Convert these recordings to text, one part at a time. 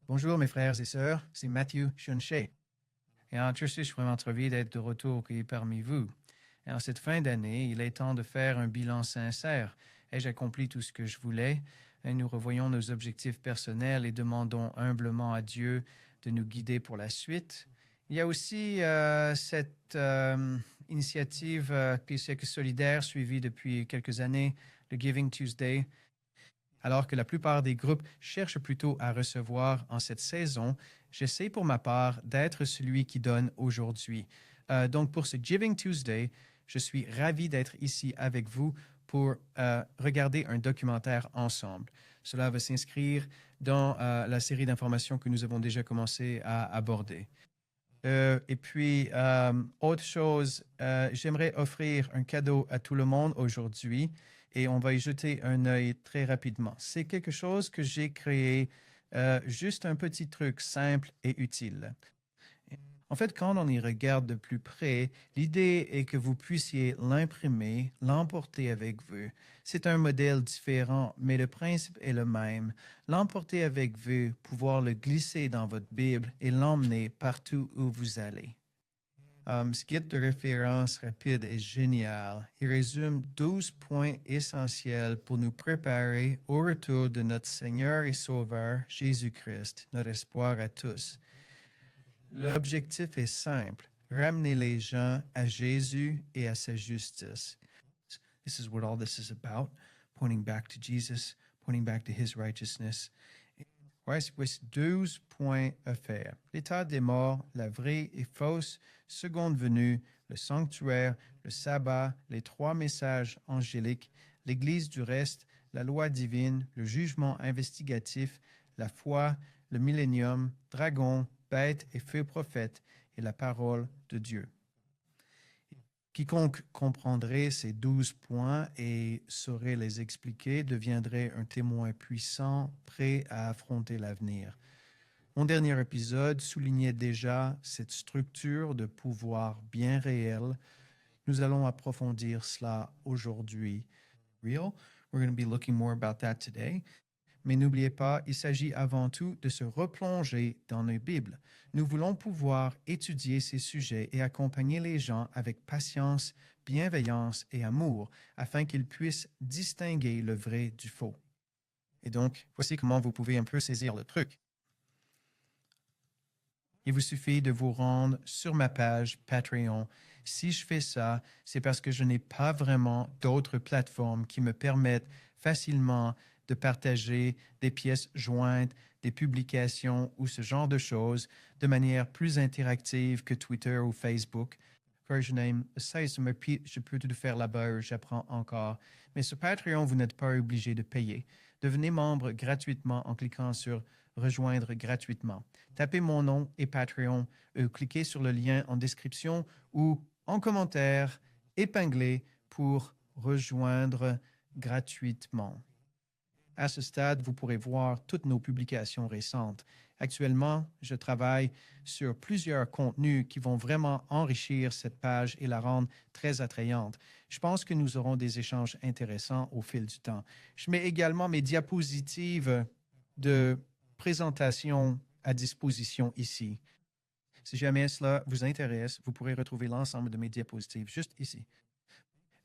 Bonjour mes frères et sœurs, c'est Matthew Shunshay. Et je suis vraiment ravi d'être de retour parmi vous. Et en cette fin d'année, il est temps de faire un bilan sincère. Ai-je accompli tout ce que je voulais? Et nous revoyons nos objectifs personnels et demandons humblement à Dieu de nous guider pour la suite. Il y a aussi cette initiative solidaire suivie depuis quelques années, le Giving Tuesday. Alors que la plupart des groupes cherchent plutôt à recevoir en cette saison, j'essaie pour ma part d'être celui qui donne aujourd'hui. Donc pour ce Giving Tuesday, je suis ravi d'être ici avec vous pour regarder un documentaire ensemble. Cela va s'inscrire dans la série d'informations que nous avons déjà commencé à aborder. Et puis, autre chose, j'aimerais offrir un cadeau à tout le monde aujourd'hui et on va y jeter un œil très rapidement. C'est quelque chose que j'ai créé, juste un petit truc simple et utile. En fait, quand on y regarde de plus près, l'idée est que vous puissiez l'imprimer, l'emporter avec vous. C'est un modèle différent, mais le principe est le même. L'emporter avec vous, pouvoir le glisser dans votre Bible et l'emmener partout où vous allez. Ce guide de référence rapide est génial. Il résume 12 points essentiels pour nous préparer au retour de notre Seigneur et Sauveur Jésus-Christ, notre espoir à tous. L'objectif est simple, ramener les gens à Jésus et à sa justice. This is what all this is about, pointing back to Jesus, pointing back to his righteousness. Voici 12 points à faire. L'état des morts, la vraie et fausse seconde venue, le sanctuaire, le sabbat, les 3 messages angéliques, l'Église du reste, la loi divine, le jugement investigatif, la foi, le millénium, dragon, bête et feu prophète et la parole de Dieu. Quiconque comprendrait ces 12 points et saurait les expliquer deviendrait un témoin puissant, prêt à affronter l'avenir. Mon dernier épisode soulignait déjà cette structure de pouvoir bien réelle. Nous allons approfondir cela aujourd'hui. We're going to be looking more about that today. Mais n'oubliez pas, il s'agit avant tout de se replonger dans nos Bibles. Nous voulons pouvoir étudier ces sujets et accompagner les gens avec patience, bienveillance et amour afin qu'ils puissent distinguer le vrai du faux. Et donc, voici comment vous pouvez un peu saisir le truc. Il vous suffit de vous rendre sur ma page Patreon. Si je fais ça, c'est parce que je n'ai pas vraiment d'autres plateformes qui me permettent facilement de partager des pièces jointes, des publications ou ce genre de choses de manière plus interactive que Twitter ou Facebook. Version ça, je peux tout faire là-bas, j'apprends encore. Mais sur Patreon, vous n'êtes pas obligé de payer. Devenez membre gratuitement en cliquant sur Rejoindre gratuitement. Tapez mon nom et Patreon, cliquez sur le lien en description ou en commentaire épinglé pour rejoindre gratuitement. À ce stade, vous pourrez voir toutes nos publications récentes. Actuellement, je travaille sur plusieurs contenus qui vont vraiment enrichir cette page et la rendre très attrayante. Je pense que nous aurons des échanges intéressants au fil du temps. Je mets également mes diapositives de présentation à disposition ici. Si jamais cela vous intéresse, vous pourrez retrouver l'ensemble de mes diapositives juste ici.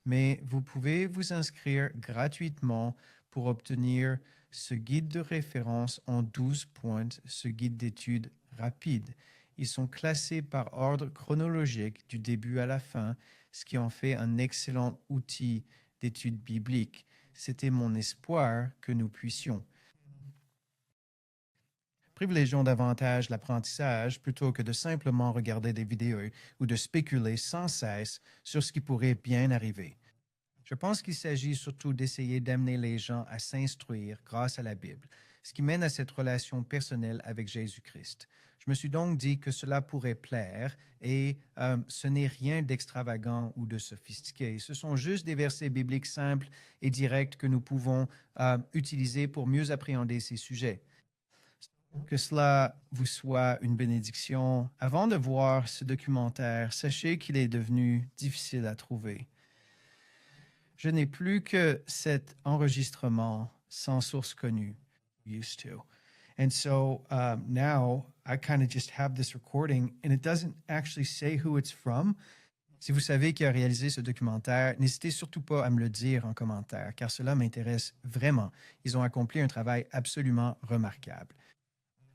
Mais vous pouvez vous inscrire gratuitement pour obtenir ce guide de référence en 12 points, ce guide d'études rapide. Ils sont classés par ordre chronologique du début à la fin, ce qui en fait un excellent outil d'études bibliques. C'était mon espoir que nous puissions. Privilégions davantage l'apprentissage plutôt que de simplement regarder des vidéos ou de spéculer sans cesse sur ce qui pourrait bien arriver. Je pense qu'il s'agit surtout d'essayer d'amener les gens à s'instruire grâce à la Bible, ce qui mène à cette relation personnelle avec Jésus-Christ. Je me suis donc dit que cela pourrait plaire et ce n'est rien d'extravagant ou de sophistiqué. Ce sont juste des versets bibliques simples et directs que nous pouvons utiliser pour mieux appréhender ces sujets. Que cela vous soit une bénédiction. Avant de voir ce documentaire, sachez qu'il est devenu difficile à trouver. Je n'ai plus que cet enregistrement sans source connue, used to. And so now I kind of just have this recording and it doesn't actually say who it's from. Si vous savez qui a réalisé ce documentaire, n'hésitez surtout pas à me le dire en commentaire, car cela m'intéresse vraiment. Ils ont accompli un travail absolument remarquable.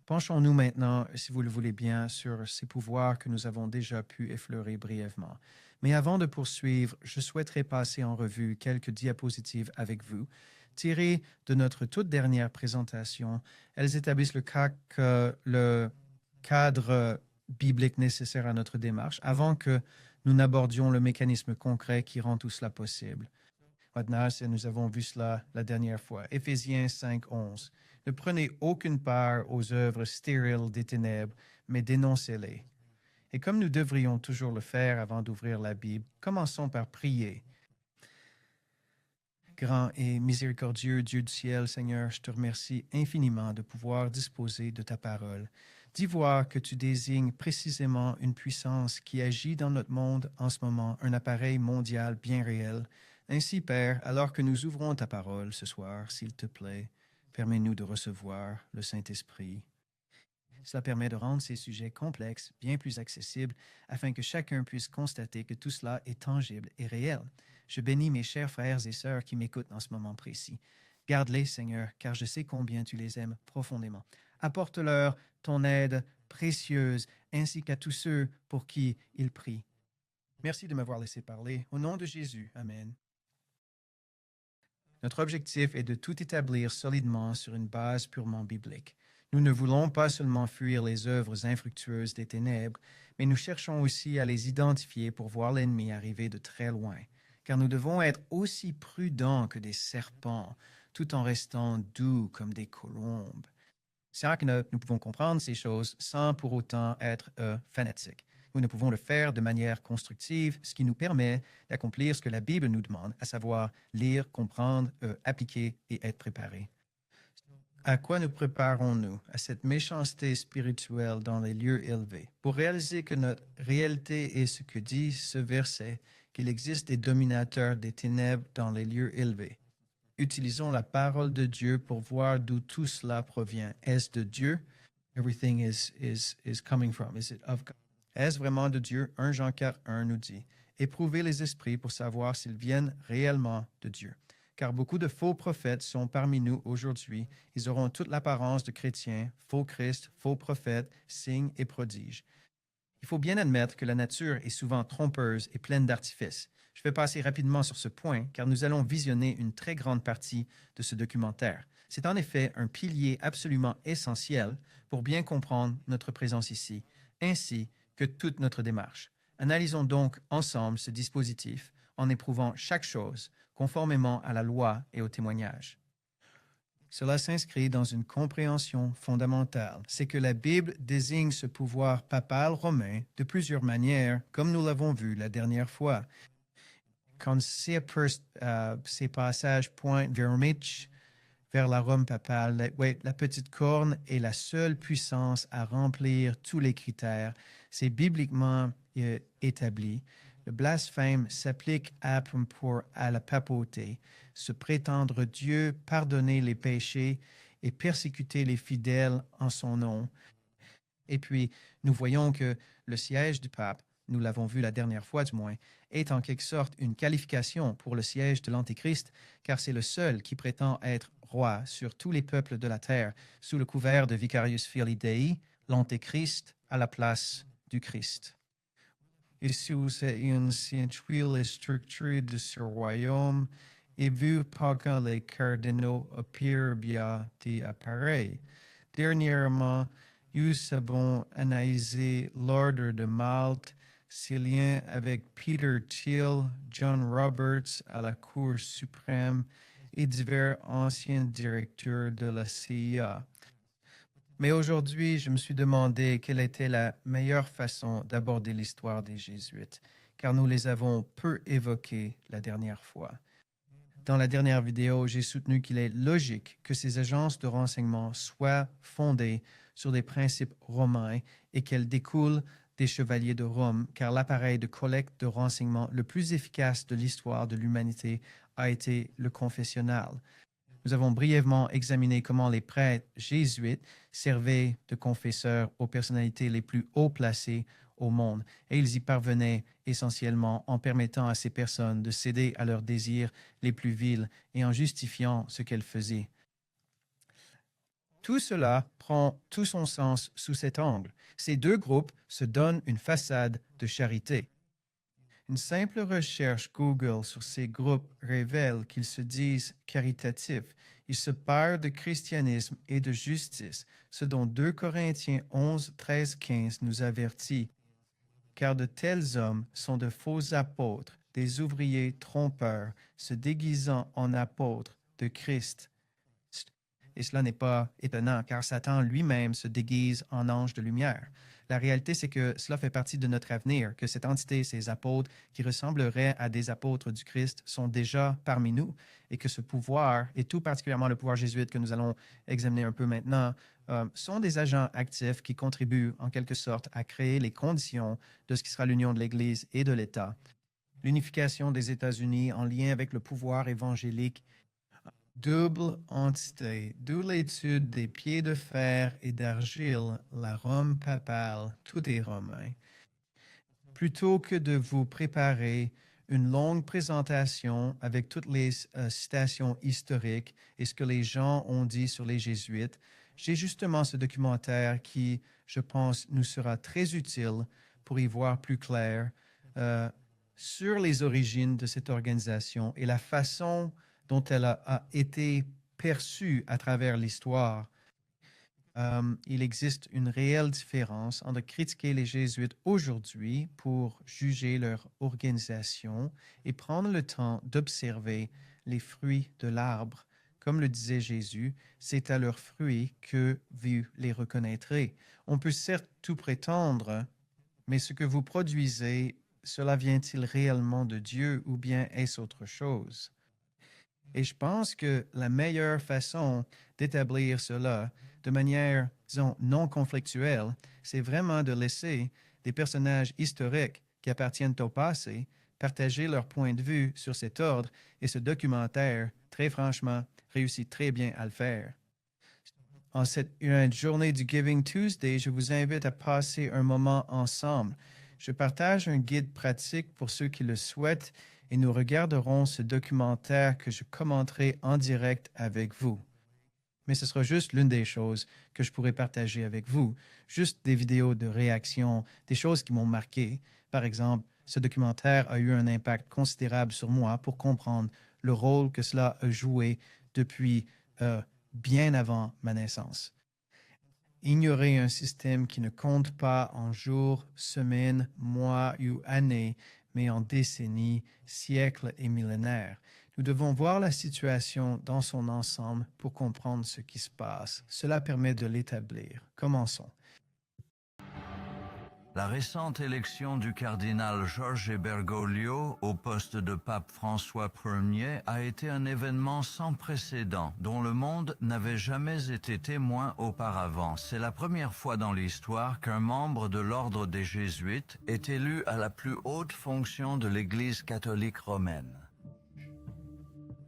Penchons-nous maintenant, si vous le voulez bien, sur ces pouvoirs que nous avons déjà pu effleurer brièvement. Mais avant de poursuivre, je souhaiterais passer en revue quelques diapositives avec vous. Tirées de notre toute dernière présentation, elles établissent le cadre biblique nécessaire à notre démarche avant que nous n'abordions le mécanisme concret qui rend tout cela possible. Maintenant, nous avons vu cela la dernière fois. Éphésiens 5, 11. Ne prenez aucune part aux œuvres stériles des ténèbres, mais dénoncez-les. Et comme nous devrions toujours le faire avant d'ouvrir la Bible, commençons par prier. Grand et miséricordieux Dieu du ciel, Seigneur, je te remercie infiniment de pouvoir disposer de ta parole. D'y voir que tu désignes précisément une puissance qui agit dans notre monde en ce moment, un appareil mondial bien réel. Ainsi, Père, alors que nous ouvrons ta parole ce soir, s'il te plaît, permets-nous de recevoir le Saint-Esprit. Cela permet de rendre ces sujets complexes bien plus accessibles afin que chacun puisse constater que tout cela est tangible et réel. Je bénis mes chers frères et sœurs qui m'écoutent en ce moment précis. Garde-les, Seigneur, car je sais combien tu les aimes profondément. Apporte-leur ton aide précieuse ainsi qu'à tous ceux pour qui ils prient. Merci de m'avoir laissé parler. Au nom de Jésus, Amen. Notre objectif est de tout établir solidement sur une base purement biblique. Nous ne voulons pas seulement fuir les œuvres infructueuses des ténèbres, mais nous cherchons aussi à les identifier pour voir l'ennemi arriver de très loin, car nous devons être aussi prudents que des serpents, tout en restant doux comme des colombes. C'est vrai que nous pouvons comprendre ces choses sans pour autant être fanatiques. Nous pouvons le faire de manière constructive, ce qui nous permet d'accomplir ce que la Bible nous demande, à savoir lire, comprendre, appliquer et être préparé. À quoi nous préparons-nous? À cette méchanceté spirituelle dans les lieux élevés. Pour réaliser que notre réalité est ce que dit ce verset, qu'il existe des dominateurs des ténèbres dans les lieux élevés. Utilisons la parole de Dieu pour voir d'où tout cela provient. Est-ce de Dieu? Everything is coming from. Is it of God? Est-ce vraiment de Dieu? 1 Jean 4, 1 nous dit. Éprouvez les esprits pour savoir s'ils viennent réellement de Dieu. Car beaucoup de faux prophètes sont parmi nous aujourd'hui. Ils auront toute l'apparence de chrétiens, faux Christ, faux prophètes, signes et prodiges. Il faut bien admettre que la nature est souvent trompeuse et pleine d'artifices. Je vais passer rapidement sur ce point, car nous allons visionner une très grande partie de ce documentaire. C'est en effet un pilier absolument essentiel pour bien comprendre notre présence ici, ainsi que toute notre démarche. Analysons donc ensemble ce dispositif en éprouvant chaque chose conformément à la loi et au témoignage. Cela s'inscrit dans une compréhension fondamentale. C'est que la Bible désigne ce pouvoir papal romain de plusieurs manières, comme nous l'avons vu la dernière fois. Quand ces passages pointent vers la Rome papale, la petite corne est la seule puissance à remplir tous les critères. C'est bibliquement établi. Le blasphème s'applique à la papauté, se prétendre Dieu, pardonner les péchés et persécuter les fidèles en son nom. Et puis, nous voyons que le siège du pape, nous l'avons vu la dernière fois du moins, est en quelque sorte une qualification pour le siège de l'Antéchrist, car c'est le seul qui prétend être roi sur tous les peuples de la terre, sous le couvert de Vicarius Filii Dei, l'Antéchrist à la place du Christ. Ici, c'est une sensuelle structure de ce royaume, et vu par quand les cardinaux opèrent bien des appareils. Dernièrement, nous avons analysé l'ordre de Malte, ses liens avec Peter Thiel, John Roberts à la Cour suprême et divers anciens directeurs de la CIA. Mais aujourd'hui, je me suis demandé quelle était la meilleure façon d'aborder l'histoire des Jésuites, car nous les avons peu évoqués la dernière fois. Dans la dernière vidéo, j'ai soutenu qu'il est logique que ces agences de renseignement soient fondées sur des principes romains et qu'elles découlent des chevaliers de Rome, car l'appareil de collecte de renseignements le plus efficace de l'histoire de l'humanité a été le confessionnal. Nous avons brièvement examiné comment les prêtres jésuites servaient de confesseurs aux personnalités les plus haut placées au monde, et ils y parvenaient essentiellement en permettant à ces personnes de céder à leurs désirs les plus vils et en justifiant ce qu'elles faisaient. Tout cela prend tout son sens sous cet angle. Ces deux groupes se donnent une façade de charité. Une simple recherche Google sur ces groupes révèle qu'ils se disent caritatifs. Ils se parlent de christianisme et de justice, ce dont 2 Corinthiens 11, 13, 15 nous avertit. Car de tels hommes sont de faux apôtres, des ouvriers trompeurs, se déguisant en apôtres de Christ. Et cela n'est pas étonnant, car Satan lui-même se déguise en ange de lumière. La réalité, c'est que cela fait partie de notre avenir, que cette entité, ces apôtres qui ressembleraient à des apôtres du Christ, sont déjà parmi nous, et que ce pouvoir, et tout particulièrement le pouvoir jésuite que nous allons examiner un peu maintenant, sont des agents actifs qui contribuent en quelque sorte à créer les conditions de ce qui sera l'union de l'Église et de l'État. L'unification des États-Unis en lien avec le pouvoir évangélique. Double entité, d'où l'étude des pieds de fer et d'argile, la Rome papale, tout est romain. Plutôt que de vous préparer une longue présentation avec toutes les citations historiques et ce que les gens ont dit sur les jésuites, j'ai justement ce documentaire qui, je pense, nous sera très utile pour y voir plus clair sur les origines de cette organisation et la façon dont elle a été perçue à travers l'histoire. Il existe une réelle différence entre critiquer les jésuites aujourd'hui pour juger leur organisation et prendre le temps d'observer les fruits de l'arbre. Comme le disait Jésus, c'est à leurs fruits que vous les reconnaîtrez. On peut certes tout prétendre, mais ce que vous produisez, cela vient-il réellement de Dieu ou bien est-ce autre chose? Et je pense que la meilleure façon d'établir cela de manière, disons, non conflictuelle, c'est vraiment de laisser des personnages historiques qui appartiennent au passé partager leur point de vue sur cet ordre et ce documentaire, très franchement, réussit très bien à le faire. En cette journée du Giving Tuesday, je vous invite à passer un moment ensemble. Je partage un guide pratique pour ceux qui le souhaitent et nous regarderons ce documentaire que je commenterai en direct avec vous. Mais ce sera juste l'une des choses que je pourrai partager avec vous. Juste des vidéos de réaction, des choses qui m'ont marqué. Par exemple, ce documentaire a eu un impact considérable sur moi pour comprendre le rôle que cela a joué depuis bien avant ma naissance. Ignorer un système qui ne compte pas en jours, semaines, mois ou années, mais en décennies, siècles et millénaires. Nous devons voir la situation dans son ensemble pour comprendre ce qui se passe. Cela permet de l'établir. Commençons. La récente élection du cardinal Jorge Bergoglio au poste de pape François Ier a été un événement sans précédent dont le monde n'avait jamais été témoin auparavant. C'est la première fois dans l'histoire qu'un membre de l'ordre des Jésuites est élu à la plus haute fonction de l'Église catholique romaine.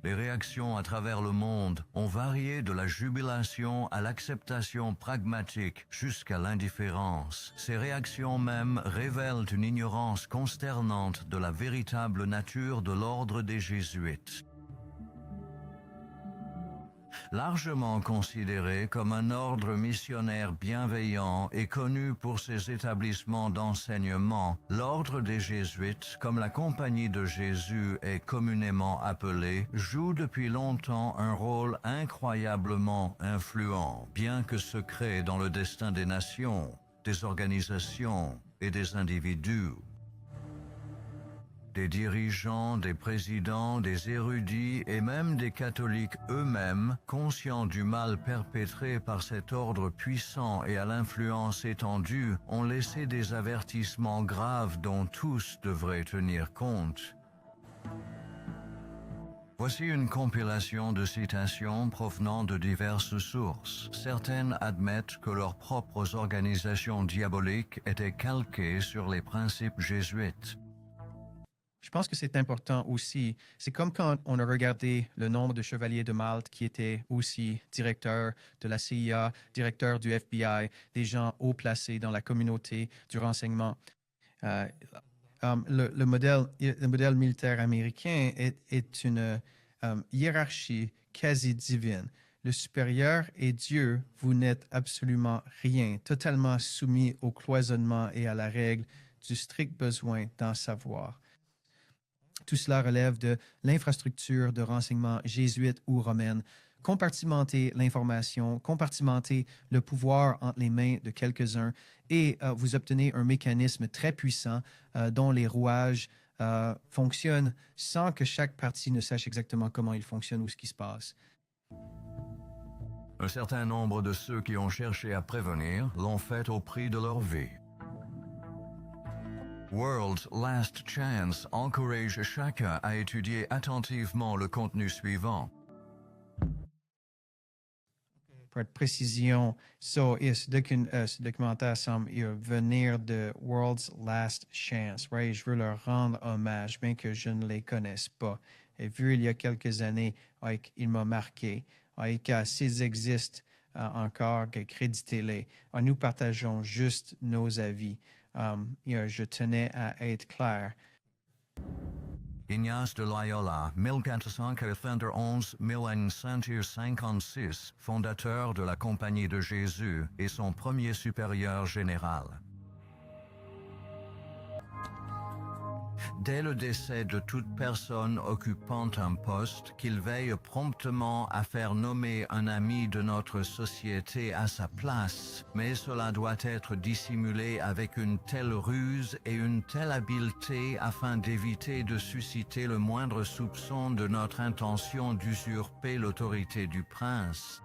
Les réactions à travers le monde ont varié de la jubilation à l'acceptation pragmatique jusqu'à l'indifférence. Ces réactions même révèlent une ignorance consternante de la véritable nature de l'ordre des Jésuites. Largement considéré comme un ordre missionnaire bienveillant et connu pour ses établissements d'enseignement, l'ordre des Jésuites, comme la Compagnie de Jésus est communément appelée, joue depuis longtemps un rôle incroyablement influent, bien que secret dans le destin des nations, des organisations et des individus. Des dirigeants, des présidents, des érudits et même des catholiques eux-mêmes, conscients du mal perpétré par cet ordre puissant et à l'influence étendue, ont laissé des avertissements graves dont tous devraient tenir compte. Voici une compilation de citations provenant de diverses sources. Certaines admettent que leurs propres organisations diaboliques étaient calquées sur les principes jésuites. Je pense que c'est important aussi. C'est comme quand on a regardé le nombre de chevaliers de Malte qui étaient aussi directeurs de la CIA, directeurs du FBI, des gens haut placés dans la communauté du renseignement. Euh, le modèle militaire américain est une hiérarchie quasi divine. Le supérieur est Dieu, vous n'êtes absolument rien, totalement soumis au cloisonnement et à la règle du strict besoin d'en savoir. Tout cela relève de l'infrastructure de renseignement jésuite ou romaine. Compartimenter l'information, compartimenter le pouvoir entre les mains de quelques-uns et vous obtenez un mécanisme très puissant dont les rouages fonctionnent sans que chaque partie ne sache exactement comment il fonctionne ou ce qui se passe. Un certain nombre de ceux qui ont cherché à prévenir l'ont fait au prix de leur vie. World's Last Chance encourage chacun à étudier attentivement le contenu suivant. Pour être précision, ce documentaire semble venir de World's Last Chance. Right? Je veux leur rendre hommage, bien que je ne les connaisse pas. Et vu il y a quelques années, il m'a marqué. S'ils existent encore, créditez-les. Nous partageons juste nos avis. Je tenais à être clair. Ignace de Loyola, 1491-1556, fondateur de la Compagnie de Jésus et son premier supérieur général. Dès le décès de toute personne occupant un poste, qu'il veille promptement à faire nommer un ami de notre société à sa place, mais cela doit être dissimulé avec une telle ruse et une telle habileté afin d'éviter de susciter le moindre soupçon de notre intention d'usurper l'autorité du prince.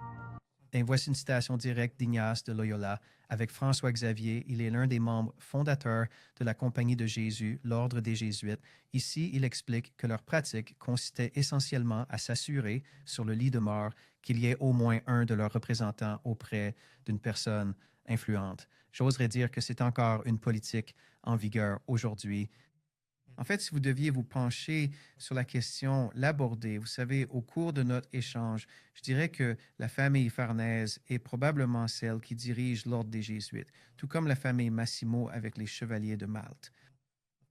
Et voici une citation directe d'Ignace de Loyola. Avec François Xavier, il est l'un des membres fondateurs de la Compagnie de Jésus, l'Ordre des Jésuites. Ici, il explique que leur pratique consistait essentiellement à s'assurer, sur le lit de mort, qu'il y ait au moins un de leurs représentants auprès d'une personne influente. J'oserais dire que c'est encore une politique en vigueur aujourd'hui. En fait, si vous deviez vous pencher sur la question, l'aborder, vous savez, au cours de notre échange, je dirais que la famille Farnèse est probablement celle qui dirige l'ordre des Jésuites, tout comme la famille Massimo avec les Chevaliers de Malte.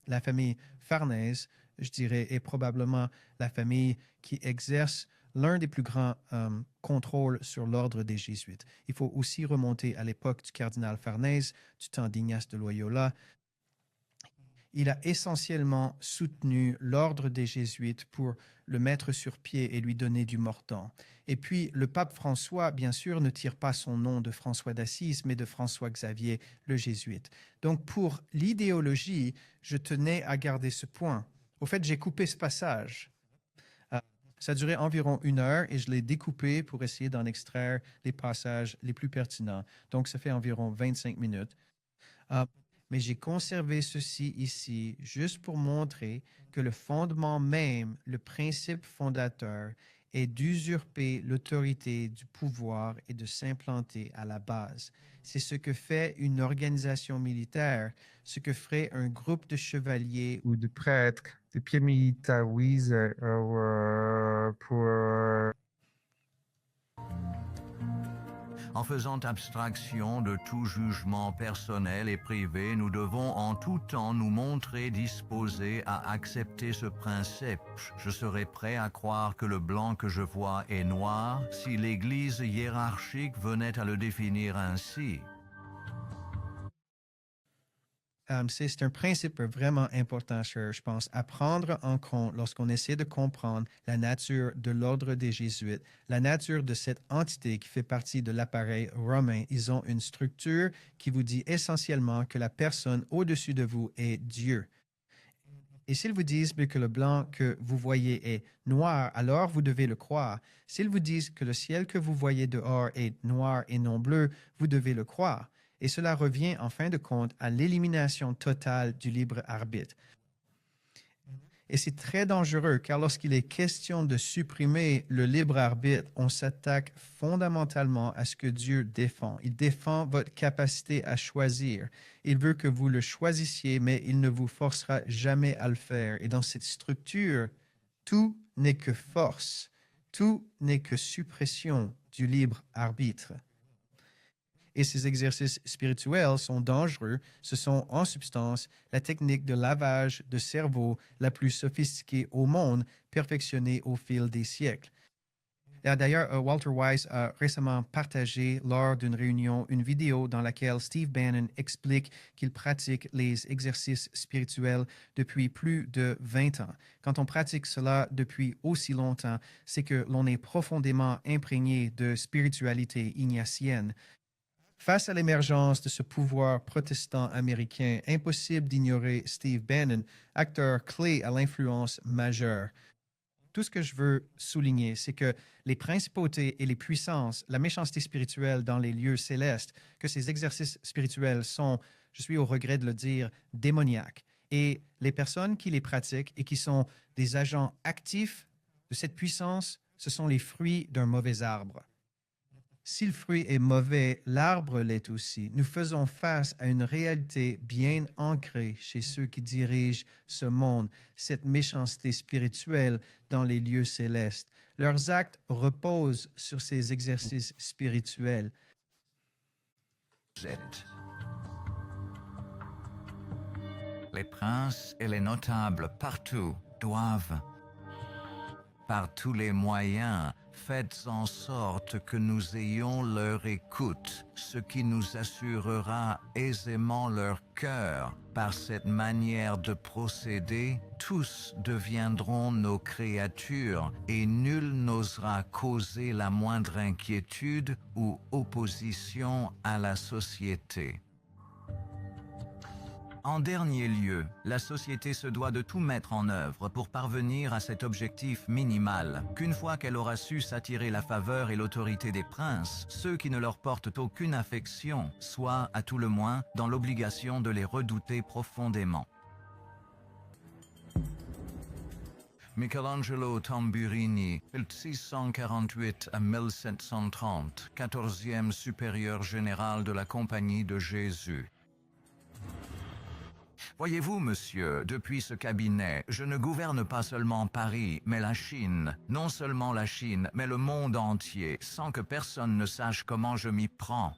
La famille Farnèse, je dirais, est probablement la famille qui exerce l'un des plus grands contrôles sur l'ordre des Jésuites. Il faut aussi remonter à l'époque du cardinal Farnèse, du temps d'Ignace de Loyola. Il a essentiellement soutenu l'ordre des Jésuites pour le mettre sur pied et lui donner du mordant. Et puis, le pape François, bien sûr, ne tire pas son nom de François d'Assise, mais de François Xavier, le jésuite. Donc, pour l'idéologie, je tenais à garder ce point. Au fait, j'ai coupé ce passage. Ça durait environ 1 heure et je l'ai découpé pour essayer d'en extraire les passages les plus pertinents. Donc, ça fait environ 25 minutes. Mais j'ai conservé ceci ici juste pour montrer que le fondement même, le principe fondateur, est d'usurper l'autorité du pouvoir et de s'implanter à la base. C'est ce que fait une organisation militaire, ce que ferait un groupe de chevaliers ou de prêtres, de pieds militarisés pour En faisant abstraction de tout jugement personnel et privé, nous devons en tout temps nous montrer disposés à accepter ce principe. Je serai prêt à croire que le blanc que je vois est noir si l'Église hiérarchique venait à le définir ainsi. C'est un principe vraiment important, je pense, à prendre en compte lorsqu'on essaie de comprendre la nature de l'ordre des Jésuites, la nature de cette entité qui fait partie de l'appareil romain. Ils ont une structure qui vous dit essentiellement que la personne au-dessus de vous est Dieu. Et s'ils vous disent que le blanc que vous voyez est noir, alors vous devez le croire. S'ils vous disent que le ciel que vous voyez dehors est noir et non bleu, vous devez le croire. Et cela revient en fin de compte à l'élimination totale du libre arbitre. Et c'est très dangereux car lorsqu'il est question de supprimer le libre arbitre, on s'attaque fondamentalement à ce que Dieu défend. Il défend votre capacité à choisir. Il veut que vous le choisissiez, mais il ne vous forcera jamais à le faire. Et dans cette structure, tout n'est que force, tout n'est que suppression du libre arbitre. Et ces exercices spirituels sont dangereux. Ce sont en substance la technique de lavage de cerveau la plus sophistiquée au monde, perfectionnée au fil des siècles. D'ailleurs, Walter Wise a récemment partagé lors d'une réunion une vidéo dans laquelle Steve Bannon explique qu'il pratique les exercices spirituels depuis plus de 20 ans. Quand on pratique cela depuis aussi longtemps, c'est que l'on est profondément imprégné de spiritualité ignatienne. Face à l'émergence de ce pouvoir protestant américain, impossible d'ignorer Steve Bannon, acteur clé à l'influence majeure. Tout ce que je veux souligner, c'est que les principautés et les puissances, la méchanceté spirituelle dans les lieux célestes, que ces exercices spirituels sont, je suis au regret de le dire, démoniaques. Et les personnes qui les pratiquent et qui sont des agents actifs de cette puissance, ce sont les fruits d'un mauvais arbre. Si le fruit est mauvais, l'arbre l'est aussi. Nous faisons face à une réalité bien ancrée chez ceux qui dirigent ce monde, cette méchanceté spirituelle dans les lieux célestes. Leurs actes reposent sur ces exercices spirituels. Les princes et les notables partout doivent, par tous les moyens, faites en sorte que nous ayons leur écoute, ce qui nous assurera aisément leur cœur. Par cette manière de procéder, tous deviendront nos créatures et nul n'osera causer la moindre inquiétude ou opposition à la société. En dernier lieu, la société se doit de tout mettre en œuvre pour parvenir à cet objectif minimal, qu'une fois qu'elle aura su s'attirer la faveur et l'autorité des princes, ceux qui ne leur portent aucune affection soient, à tout le moins, dans l'obligation de les redouter profondément. Michelangelo Tamburini, 1648 à 1730, 14e supérieur général de la Compagnie de Jésus. Voyez-vous, monsieur, depuis ce cabinet, je ne gouverne pas seulement Paris, mais la Chine. Non seulement la Chine, mais le monde entier, sans que personne ne sache comment je m'y prends.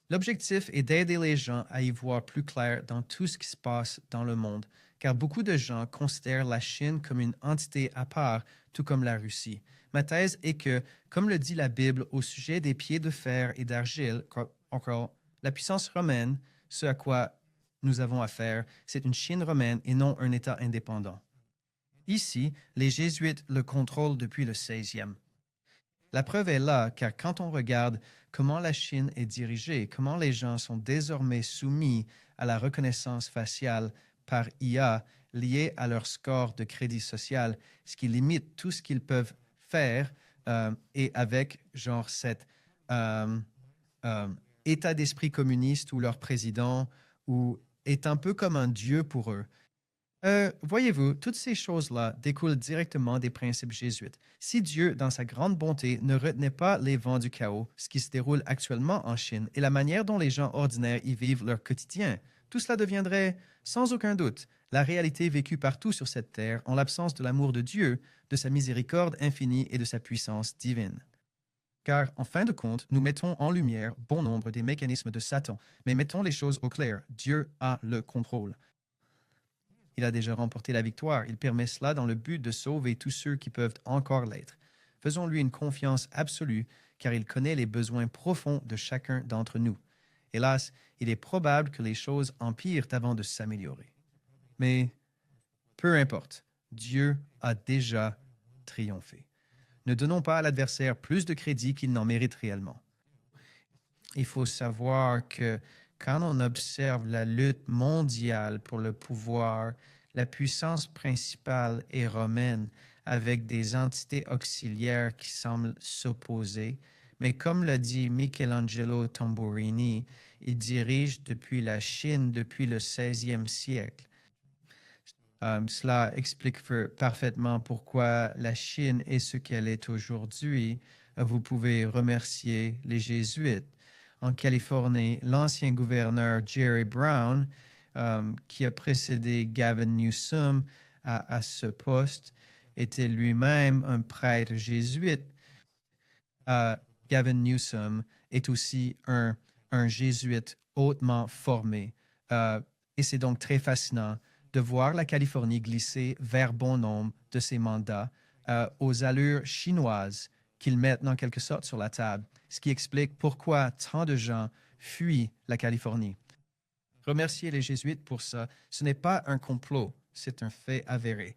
L'objectif est d'aider les gens à y voir plus clair dans tout ce qui se passe dans le monde, car beaucoup de gens considèrent la Chine comme une entité à part, tout comme la Russie. Ma thèse est que, comme le dit la Bible au sujet des pieds de fer et d'argile, encore, la puissance romaine, ce à quoi nous avons affaire, c'est une Chine romaine et non un État indépendant. Ici, les Jésuites le contrôlent depuis le 16e. La preuve est là, car quand on regarde comment la Chine est dirigée, comment les gens sont désormais soumis à la reconnaissance faciale par IA liée à leur score de crédit social, ce qui limite tout ce qu'ils peuvent faire et avec genre cet état d'esprit communiste où leur président ou est un peu comme un dieu pour eux. Voyez-vous, toutes ces choses-là découlent directement des principes jésuites. Si Dieu, dans sa grande bonté, ne retenait pas les vents du chaos, ce qui se déroule actuellement en Chine, et la manière dont les gens ordinaires y vivent leur quotidien, tout cela deviendrait, sans aucun doute, la réalité vécue partout sur cette terre en l'absence de l'amour de Dieu, de sa miséricorde infinie et de sa puissance divine. Car, en fin de compte, nous mettons en lumière bon nombre des mécanismes de Satan, mais mettons les choses au clair. Dieu a le contrôle. Il a déjà remporté la victoire. Il permet cela dans le but de sauver tous ceux qui peuvent encore l'être. Faisons-lui une confiance absolue, car il connaît les besoins profonds de chacun d'entre nous. Hélas, il est probable que les choses empirent avant de s'améliorer. Mais peu importe, Dieu a déjà triomphé. Ne donnons pas à l'adversaire plus de crédit qu'il n'en mérite réellement. Il faut savoir que quand on observe la lutte mondiale pour le pouvoir, la puissance principale est romaine, avec des entités auxiliaires qui semblent s'opposer. Mais comme l'a dit Michelangelo Tamburini, il dirige depuis la Chine depuis le 16e siècle. Cela explique parfaitement pourquoi la Chine est ce qu'elle est aujourd'hui. Vous pouvez remercier les Jésuites. En Californie, l'ancien gouverneur Jerry Brown, qui a précédé Gavin Newsom à ce poste, était lui-même un prêtre jésuite. Gavin Newsom est aussi un jésuite hautement formé. Et c'est donc très fascinant de voir la Californie glisser vers bon nombre de ses mandats aux allures chinoises qu'ils mettent en quelque sorte sur la table, ce qui explique pourquoi tant de gens fuient la Californie. Remercier les Jésuites pour ça, ce n'est pas un complot, c'est un fait avéré.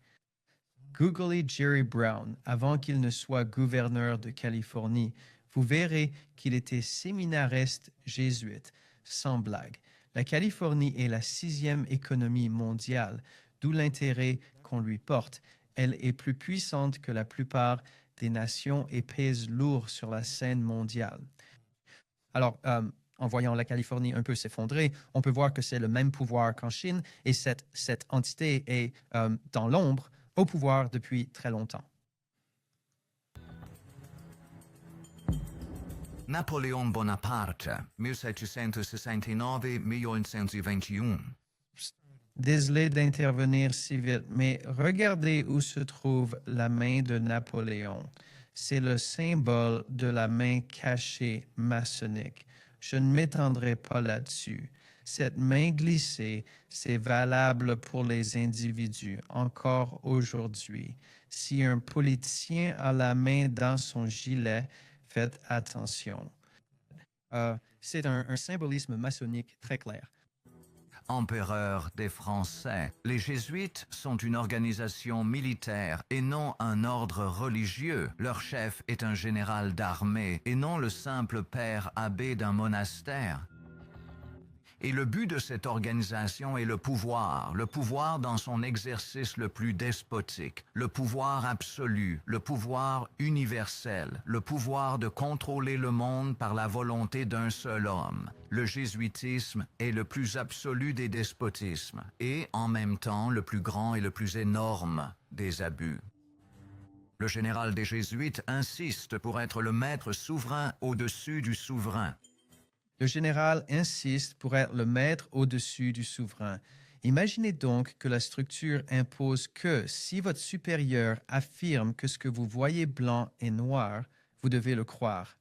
Googlez Jerry Brown avant qu'il ne soit gouverneur de Californie. Vous verrez qu'il était séminariste jésuite, sans blague. La Californie est la 6e économie mondiale, d'où l'intérêt qu'on lui porte. Elle est plus puissante que la plupart des nations et pèse lourd sur la scène mondiale. Alors, en voyant la Californie un peu s'effondrer, on peut voir que c'est le même pouvoir qu'en Chine et cette entité est dans l'ombre au pouvoir depuis très longtemps. Napoléon Bonaparte, 1769-1921. Désolé d'intervenir si vite, mais regardez où se trouve la main de Napoléon. C'est le symbole de la main cachée maçonnique. Je ne m'étendrai pas là-dessus. Cette main glissée, c'est valable pour les individus encore aujourd'hui. Si un politicien a la main dans son gilet, faites attention. C'est un symbolisme maçonnique très clair. Empereur des Français, les Jésuites sont une organisation militaire et non un ordre religieux. Leur chef est un général d'armée et non le simple père abbé d'un monastère. Et le but de cette organisation est le pouvoir dans son exercice le plus despotique, le pouvoir absolu, le pouvoir universel, le pouvoir de contrôler le monde par la volonté d'un seul homme. Le jésuitisme est le plus absolu des despotismes et en même temps le plus grand et le plus énorme des abus. Le général des Jésuites insiste pour être le maître souverain au-dessus du souverain. Le général insiste pour être le maître au-dessus du souverain. Imaginez donc que la structure impose que si votre supérieur affirme que ce que vous voyez blanc est noir, vous devez le croire.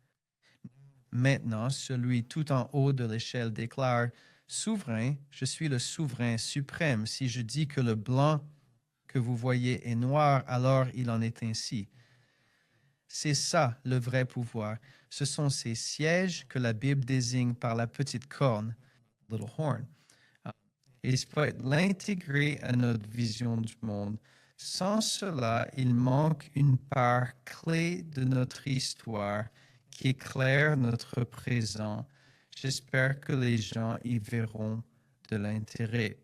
Maintenant, celui tout en haut de l'échelle déclare « Souverain, je suis le souverain suprême. Si je dis que le blanc que vous voyez est noir, alors il en est ainsi. » C'est ça le vrai pouvoir. Ce sont ces sièges que la Bible désigne par la petite corne, little horn. Et il faut l'intégrer à notre vision du monde. Sans cela, il manque une part clé de notre histoire qui éclaire notre présent. J'espère que les gens y verront de l'intérêt.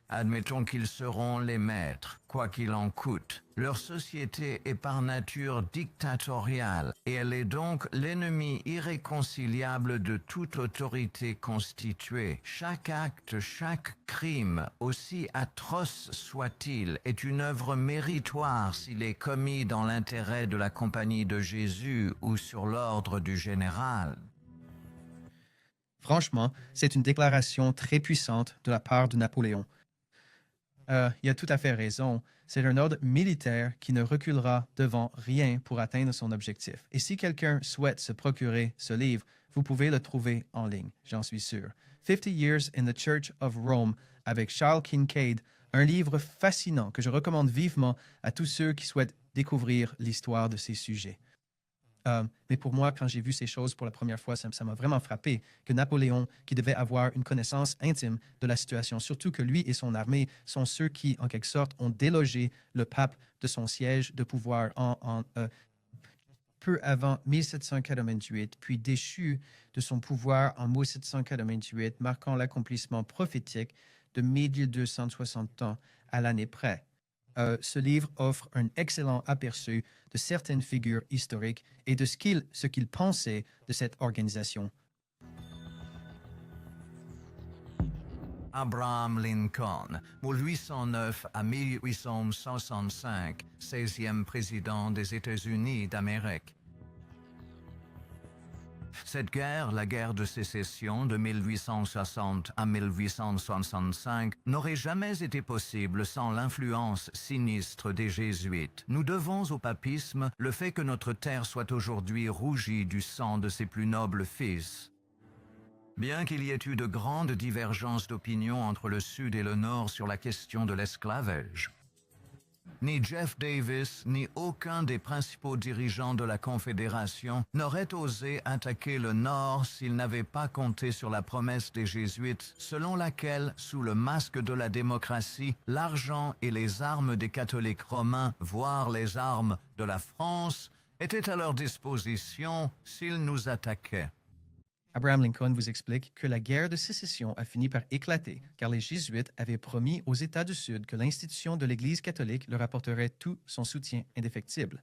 Admettons qu'ils seront les maîtres, quoi qu'il en coûte. Leur société est par nature dictatoriale et elle est donc l'ennemi irréconciliable de toute autorité constituée. Chaque acte, chaque crime, aussi atroce soit-il, est une œuvre méritoire s'il est commis dans l'intérêt de la Compagnie de Jésus ou sur l'ordre du général. Franchement, c'est une déclaration très puissante de la part de Napoléon. Il a tout à fait raison. C'est un ordre militaire qui ne reculera devant rien pour atteindre son objectif. Et si quelqu'un souhaite se procurer ce livre, vous pouvez le trouver en ligne, j'en suis sûr. 50 Years in the Church of Rome avec Charles Kincaid, un livre fascinant que je recommande vivement à tous ceux qui souhaitent découvrir l'histoire de ces sujets. Mais pour moi, quand j'ai vu ces choses pour la première fois, ça m'a vraiment frappé que Napoléon, qui devait avoir une connaissance intime de la situation, surtout que lui et son armée sont ceux qui, en quelque sorte, ont délogé le pape de son siège de pouvoir peu avant 1788, puis déchu de son pouvoir en 1788, marquant l'accomplissement prophétique de 1260 ans à l'année près. Ce livre offre un excellent aperçu de certaines figures historiques et de ce qu'ils pensaient de cette organisation. Abraham Lincoln, 1809 à 1865, 16e président des États-Unis d'Amérique. Cette guerre, la guerre de sécession de 1860 à 1865, n'aurait jamais été possible sans l'influence sinistre des Jésuites. Nous devons au papisme le fait que notre terre soit aujourd'hui rougie du sang de ses plus nobles fils. Bien qu'il y ait eu de grandes divergences d'opinion entre le Sud et le Nord sur la question de l'esclavage, ni Jeff Davis, ni aucun des principaux dirigeants de la Confédération n'aurait osé attaquer le Nord s'ils n'avaient pas compté sur la promesse des Jésuites, selon laquelle, sous le masque de la démocratie, l'argent et les armes des catholiques romains, voire les armes de la France, étaient à leur disposition s'ils nous attaquaient. Abraham Lincoln vous explique que la guerre de sécession a fini par éclater car les Jésuites avaient promis aux États du Sud que l'institution de l'Église catholique leur apporterait tout son soutien indéfectible.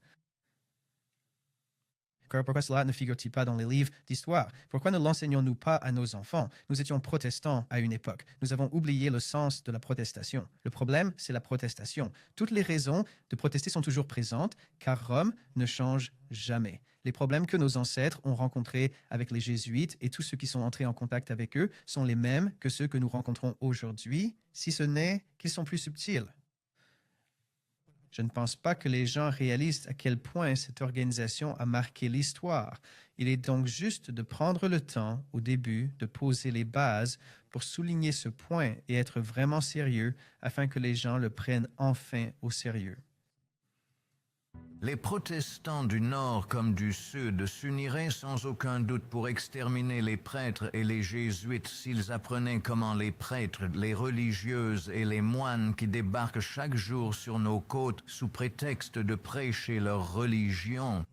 Pourquoi cela ne figure-t-il pas dans les livres d'histoire? Pourquoi ne l'enseignons-nous pas à nos enfants? Nous étions protestants à une époque. Nous avons oublié le sens de la protestation. Le problème, c'est la protestation. Toutes les raisons de protester sont toujours présentes, car Rome ne change jamais. Les problèmes que nos ancêtres ont rencontrés avec les Jésuites et tous ceux qui sont entrés en contact avec eux sont les mêmes que ceux que nous rencontrons aujourd'hui, si ce n'est qu'ils sont plus subtils. Je ne pense pas que les gens réalisent à quel point cette organisation a marqué l'histoire. Il est donc juste de prendre le temps, au début, de poser les bases pour souligner ce point et être vraiment sérieux afin que les gens le prennent enfin au sérieux. Les protestants du Nord comme du Sud s'uniraient sans aucun doute pour exterminer les prêtres et les jésuites s'ils apprenaient comment les prêtres, les religieuses et les moines qui débarquent chaque jour sur nos côtes sous prétexte de prêcher leur religion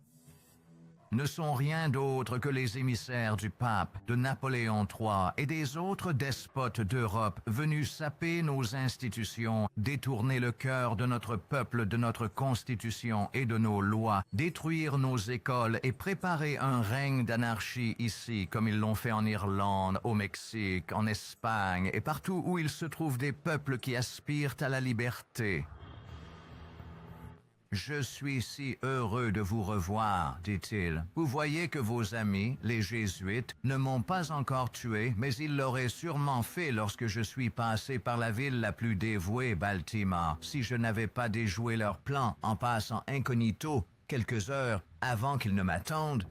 ne sont rien d'autre que les émissaires du pape, de Napoléon III et des autres despotes d'Europe venus saper nos institutions, détourner le cœur de notre peuple de notre constitution et de nos lois, détruire nos écoles et préparer un règne d'anarchie ici, comme ils l'ont fait en Irlande, au Mexique, en Espagne et partout où il se trouve des peuples qui aspirent à la liberté. « Je suis si heureux de vous revoir, dit-il. Vous voyez que vos amis, les Jésuites, ne m'ont pas encore tué, mais ils l'auraient sûrement fait lorsque je suis passé par la ville la plus dévouée, Baltimore, si je n'avais pas déjoué leur plan en passant incognito quelques heures avant qu'ils ne m'attendent. »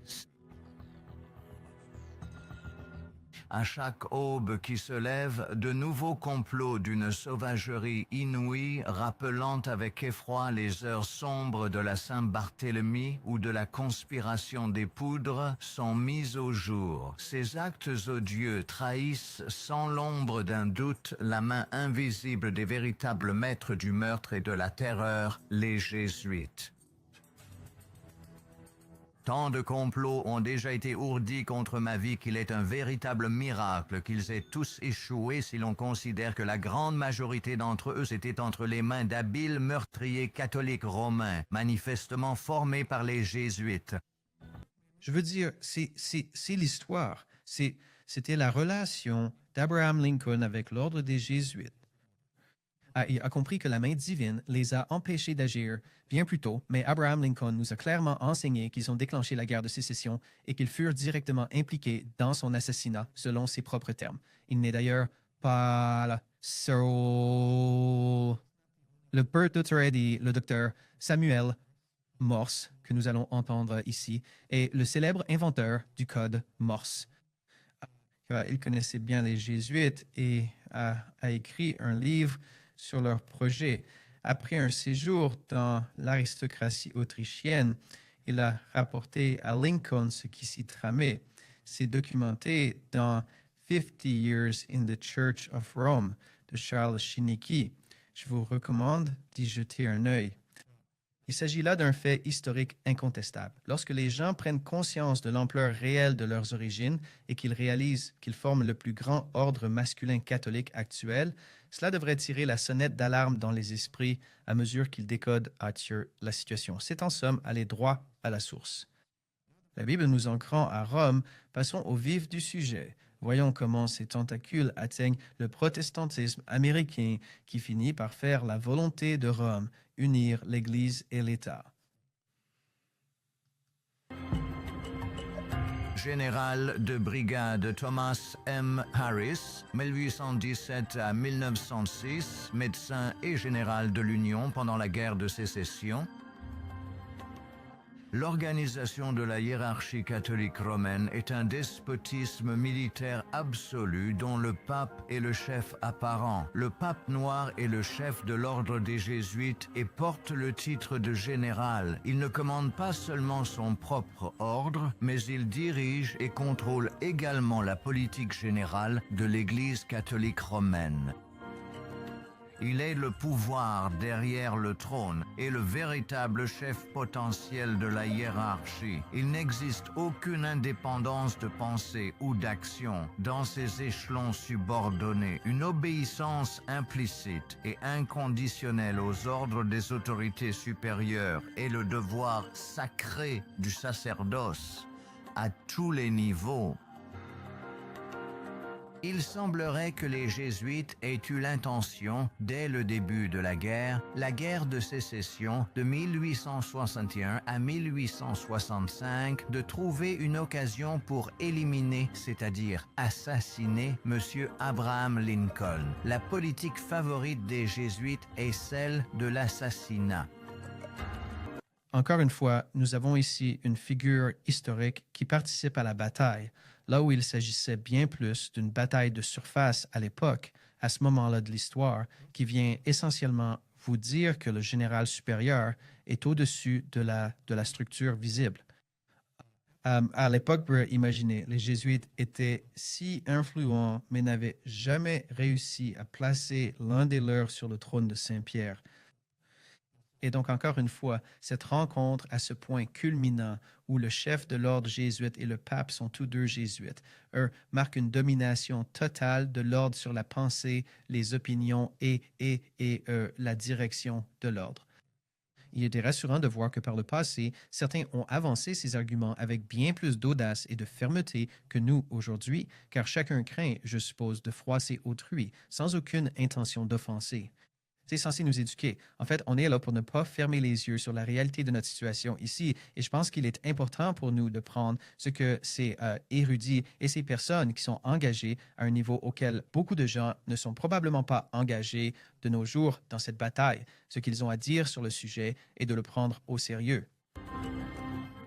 À chaque aube qui se lève, de nouveaux complots d'une sauvagerie inouïe, rappelant avec effroi les heures sombres de la Saint-Barthélemy ou de la conspiration des poudres, sont mis au jour. Ces actes odieux trahissent sans l'ombre d'un doute la main invisible des véritables maîtres du meurtre et de la terreur, les Jésuites. Tant de complots ont déjà été ourdis contre ma vie qu'il est un véritable miracle qu'ils aient tous échoué si l'on considère que la grande majorité d'entre eux étaient entre les mains d'habiles meurtriers catholiques romains, manifestement formés par les Jésuites. Je veux dire, c'est l'histoire. C'était la relation d'Abraham Lincoln avec l'ordre des Jésuites. Il a compris que la main divine les a empêchés d'agir bien plus tôt, mais Abraham Lincoln nous a clairement enseigné qu'ils ont déclenché la guerre de sécession et qu'ils furent directement impliqués dans son assassinat, selon ses propres termes. Il n'est d'ailleurs pas là. Le père d'Autoredi, le docteur Samuel Morse, que nous allons entendre ici, est le célèbre inventeur du code Morse. Il connaissait bien les Jésuites et a écrit un livre sur leur projet. Après un séjour dans l'aristocratie autrichienne, il a rapporté à Lincoln ce qui s'y tramait. C'est documenté dans 50 Years in the Church of Rome de Charles Shinicki. Je vous recommande d'y jeter un œil. Il s'agit là d'un fait historique incontestable. Lorsque les gens prennent conscience de l'ampleur réelle de leurs origines et qu'ils réalisent qu'ils forment le plus grand ordre masculin catholique actuel, cela devrait tirer la sonnette d'alarme dans les esprits à mesure qu'ils décodent la situation. C'est en somme aller droit à la source. La Bible nous ancrant à Rome, passons au vif du sujet. Voyons comment ces tentacules atteignent le protestantisme américain qui finit par faire la volonté de Rome, unir l'Église et l'État. Général de brigade Thomas M. Harris, 1817 à 1906, médecin et général de l'Union pendant la guerre de sécession. L'organisation de la hiérarchie catholique romaine est un despotisme militaire absolu dont le pape est le chef apparent. Le pape noir est le chef de l'ordre des jésuites et porte le titre de général. Il ne commande pas seulement son propre ordre, mais il dirige et contrôle également la politique générale de l'Église catholique romaine. Il est le pouvoir derrière le trône et le véritable chef potentiel de la hiérarchie. Il n'existe aucune indépendance de pensée ou d'action dans ces échelons subordonnés. Une obéissance implicite et inconditionnelle aux ordres des autorités supérieures est le devoir sacré du sacerdoce à tous les niveaux. Il semblerait que les Jésuites aient eu l'intention, dès le début de la guerre de sécession de 1861 à 1865, de trouver une occasion pour éliminer, c'est-à-dire assassiner, M. Abraham Lincoln. La politique favorite des Jésuites est celle de l'assassinat. Encore une fois, nous avons ici une figure historique qui participe à la bataille, là où il s'agissait bien plus d'une bataille de surface à l'époque, à ce moment-là de l'histoire, qui vient essentiellement vous dire que le général supérieur est au-dessus de la structure visible. À l'époque, vous imaginez, les Jésuites étaient si influents, mais n'avaient jamais réussi à placer l'un des leurs sur le trône de Saint-Pierre. Et donc, encore une fois, cette rencontre à ce point culminant où le chef de l'ordre jésuite et le pape sont tous deux jésuites, marque une domination totale de l'ordre sur la pensée, les opinions et la direction de l'ordre. Il était rassurant de voir que par le passé, certains ont avancé ces arguments avec bien plus d'audace et de fermeté que nous aujourd'hui, car chacun craint, je suppose, de froisser autrui, sans aucune intention d'offenser. C'est censé nous éduquer. En fait, on est là pour ne pas fermer les yeux sur la réalité de notre situation ici. Et je pense qu'il est important pour nous de prendre ce que ces érudits et ces personnes qui sont engagées à un niveau auquel beaucoup de gens ne sont probablement pas engagés de nos jours dans cette bataille, ce qu'ils ont à dire sur le sujet et de le prendre au sérieux.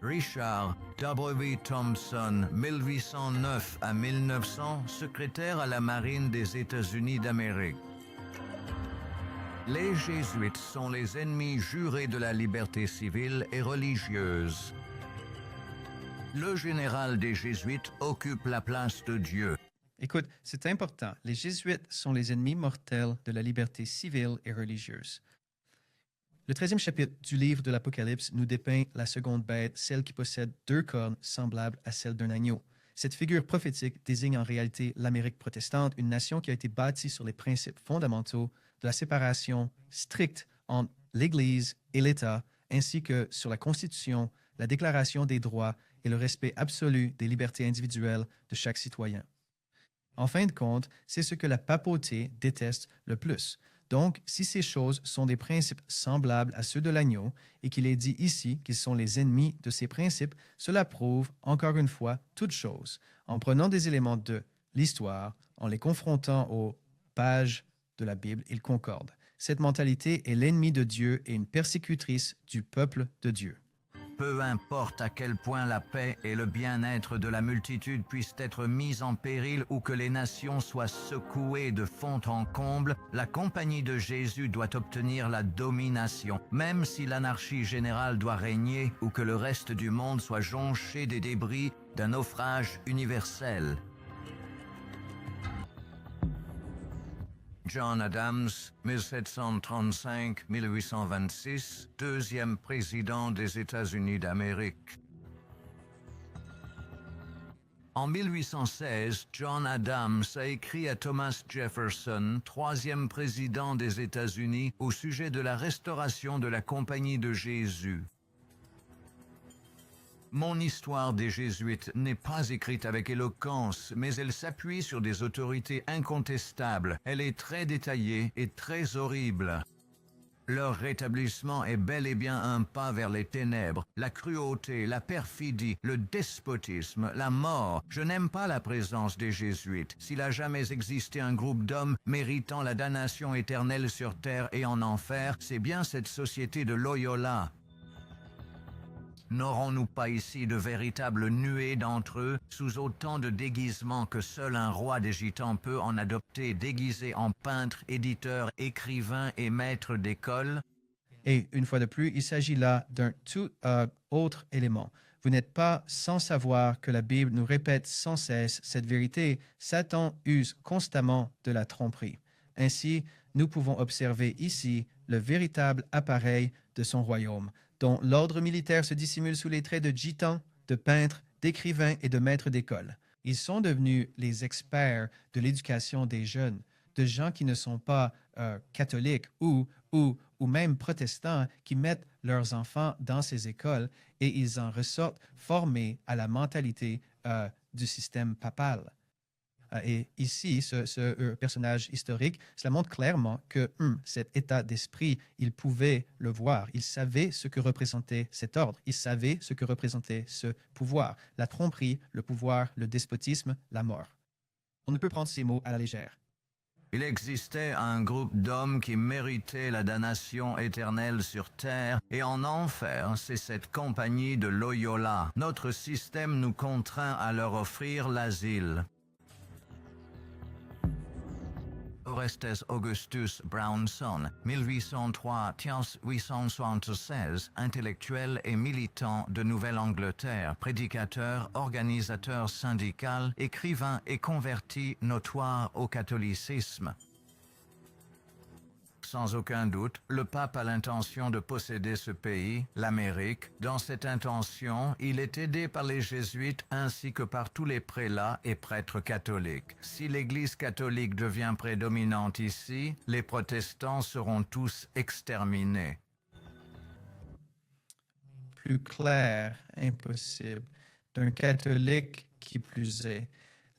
Richard W. Thompson, 1809 à 1900, secrétaire à la Marine des États-Unis d'Amérique. Les Jésuites sont les ennemis jurés de la liberté civile et religieuse. Le général des Jésuites occupe la place de Dieu. Écoute, c'est important. Les Jésuites sont les ennemis mortels de la liberté civile et religieuse. Le 13e chapitre du livre de l'Apocalypse nous dépeint la seconde bête, celle qui possède 2 cornes semblables à celles d'un agneau. Cette figure prophétique désigne en réalité l'Amérique protestante, une nation qui a été bâtie sur les principes fondamentaux de la séparation stricte entre l'Église et l'État, ainsi que sur la Constitution, la Déclaration des droits et le respect absolu des libertés individuelles de chaque citoyen. En fin de compte, c'est ce que la papauté déteste le plus. Donc, si ces choses sont des principes semblables à ceux de l'agneau et qu'il est dit ici qu'ils sont les ennemis de ces principes, cela prouve, encore une fois, toute chose. En prenant des éléments de l'histoire, en les confrontant aux pages de la Bible, ils concordent. Cette mentalité est l'ennemi de Dieu et une persécutrice du peuple de Dieu. Peu importe à quel point la paix et le bien-être de la multitude puissent être mis en péril ou que les nations soient secouées de fond en comble, la compagnie de Jésus doit obtenir la domination, même si l'anarchie générale doit régner ou que le reste du monde soit jonché des débris d'un naufrage universel. John Adams, 1735-1826, deuxième président des États-Unis d'Amérique. En 1816, John Adams a écrit à Thomas Jefferson, troisième président des États-Unis, au sujet de la restauration de la Compagnie de Jésus. Mon histoire des Jésuites n'est pas écrite avec éloquence, mais elle s'appuie sur des autorités incontestables. Elle est très détaillée et très horrible. Leur rétablissement est bel et bien un pas vers les ténèbres, la cruauté, la perfidie, le despotisme, la mort. Je n'aime pas la présence des Jésuites. S'il a jamais existé un groupe d'hommes méritant la damnation éternelle sur terre et en enfer, c'est bien cette société de Loyola. N'aurons-nous pas ici de véritables nuées d'entre eux, sous autant de déguisements que seul un roi des Gitans peut en adopter, déguisé en peintre, éditeur, écrivain et maître d'école? Et une fois de plus, il s'agit là d'un tout autre élément. Vous n'êtes pas sans savoir que la Bible nous répète sans cesse cette vérité. Satan use constamment de la tromperie. Ainsi, nous pouvons observer ici le véritable appareil de son royaume, dont l'ordre militaire se dissimule sous les traits de gitans, de peintres, d'écrivains et de maîtres d'école. Ils sont devenus les experts de l'éducation des jeunes, de gens qui ne sont pas catholiques ou même protestants, qui mettent leurs enfants dans ces écoles et ils en ressortent formés à la mentalité du système papal. Et ici, ce personnage historique, cela montre clairement que cet état d'esprit, il pouvait le voir. Il savait ce que représentait cet ordre. Il savait ce que représentait ce pouvoir. La tromperie, le pouvoir, le despotisme, la mort. On ne peut prendre ces mots à la légère. Il existait un groupe d'hommes qui méritaient la damnation éternelle sur terre, et en enfer, c'est cette compagnie de Loyola. Notre système nous contraint à leur offrir l'asile. Orestes Augustus Brownson, 1803-1876, intellectuel et militant de Nouvelle-Angleterre, prédicateur, organisateur syndical, écrivain et converti notoire au catholicisme. Sans aucun doute, le pape a l'intention de posséder ce pays, l'Amérique. Dans cette intention, il est aidé par les jésuites ainsi que par tous les prélats et prêtres catholiques. Si l'Église catholique devient prédominante ici, les protestants seront tous exterminés. Plus clair, impossible. D'un catholique qui plus est.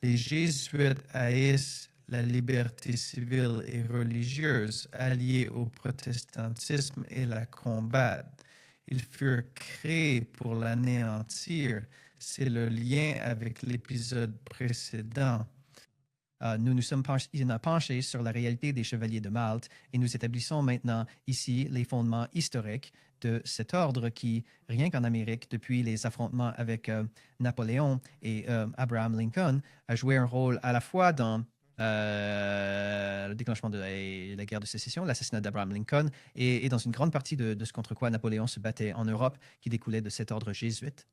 Les jésuites haïssent la liberté civile et religieuse alliée au protestantisme et la combattent. Ils furent créés pour l'anéantir. C'est le lien avec l'épisode précédent. Nous nous sommes penchés sur la réalité des chevaliers de Malte et nous établissons maintenant ici les fondements historiques de cet ordre qui, rien qu'en Amérique, depuis les affrontements avec Napoléon et Abraham Lincoln, a joué un rôle à la fois dans le déclenchement de la guerre de sécession, l'assassinat d'Abraham Lincoln, et dans une grande partie de ce contre quoi Napoléon se battait en Europe, qui découlait de cet ordre jésuite.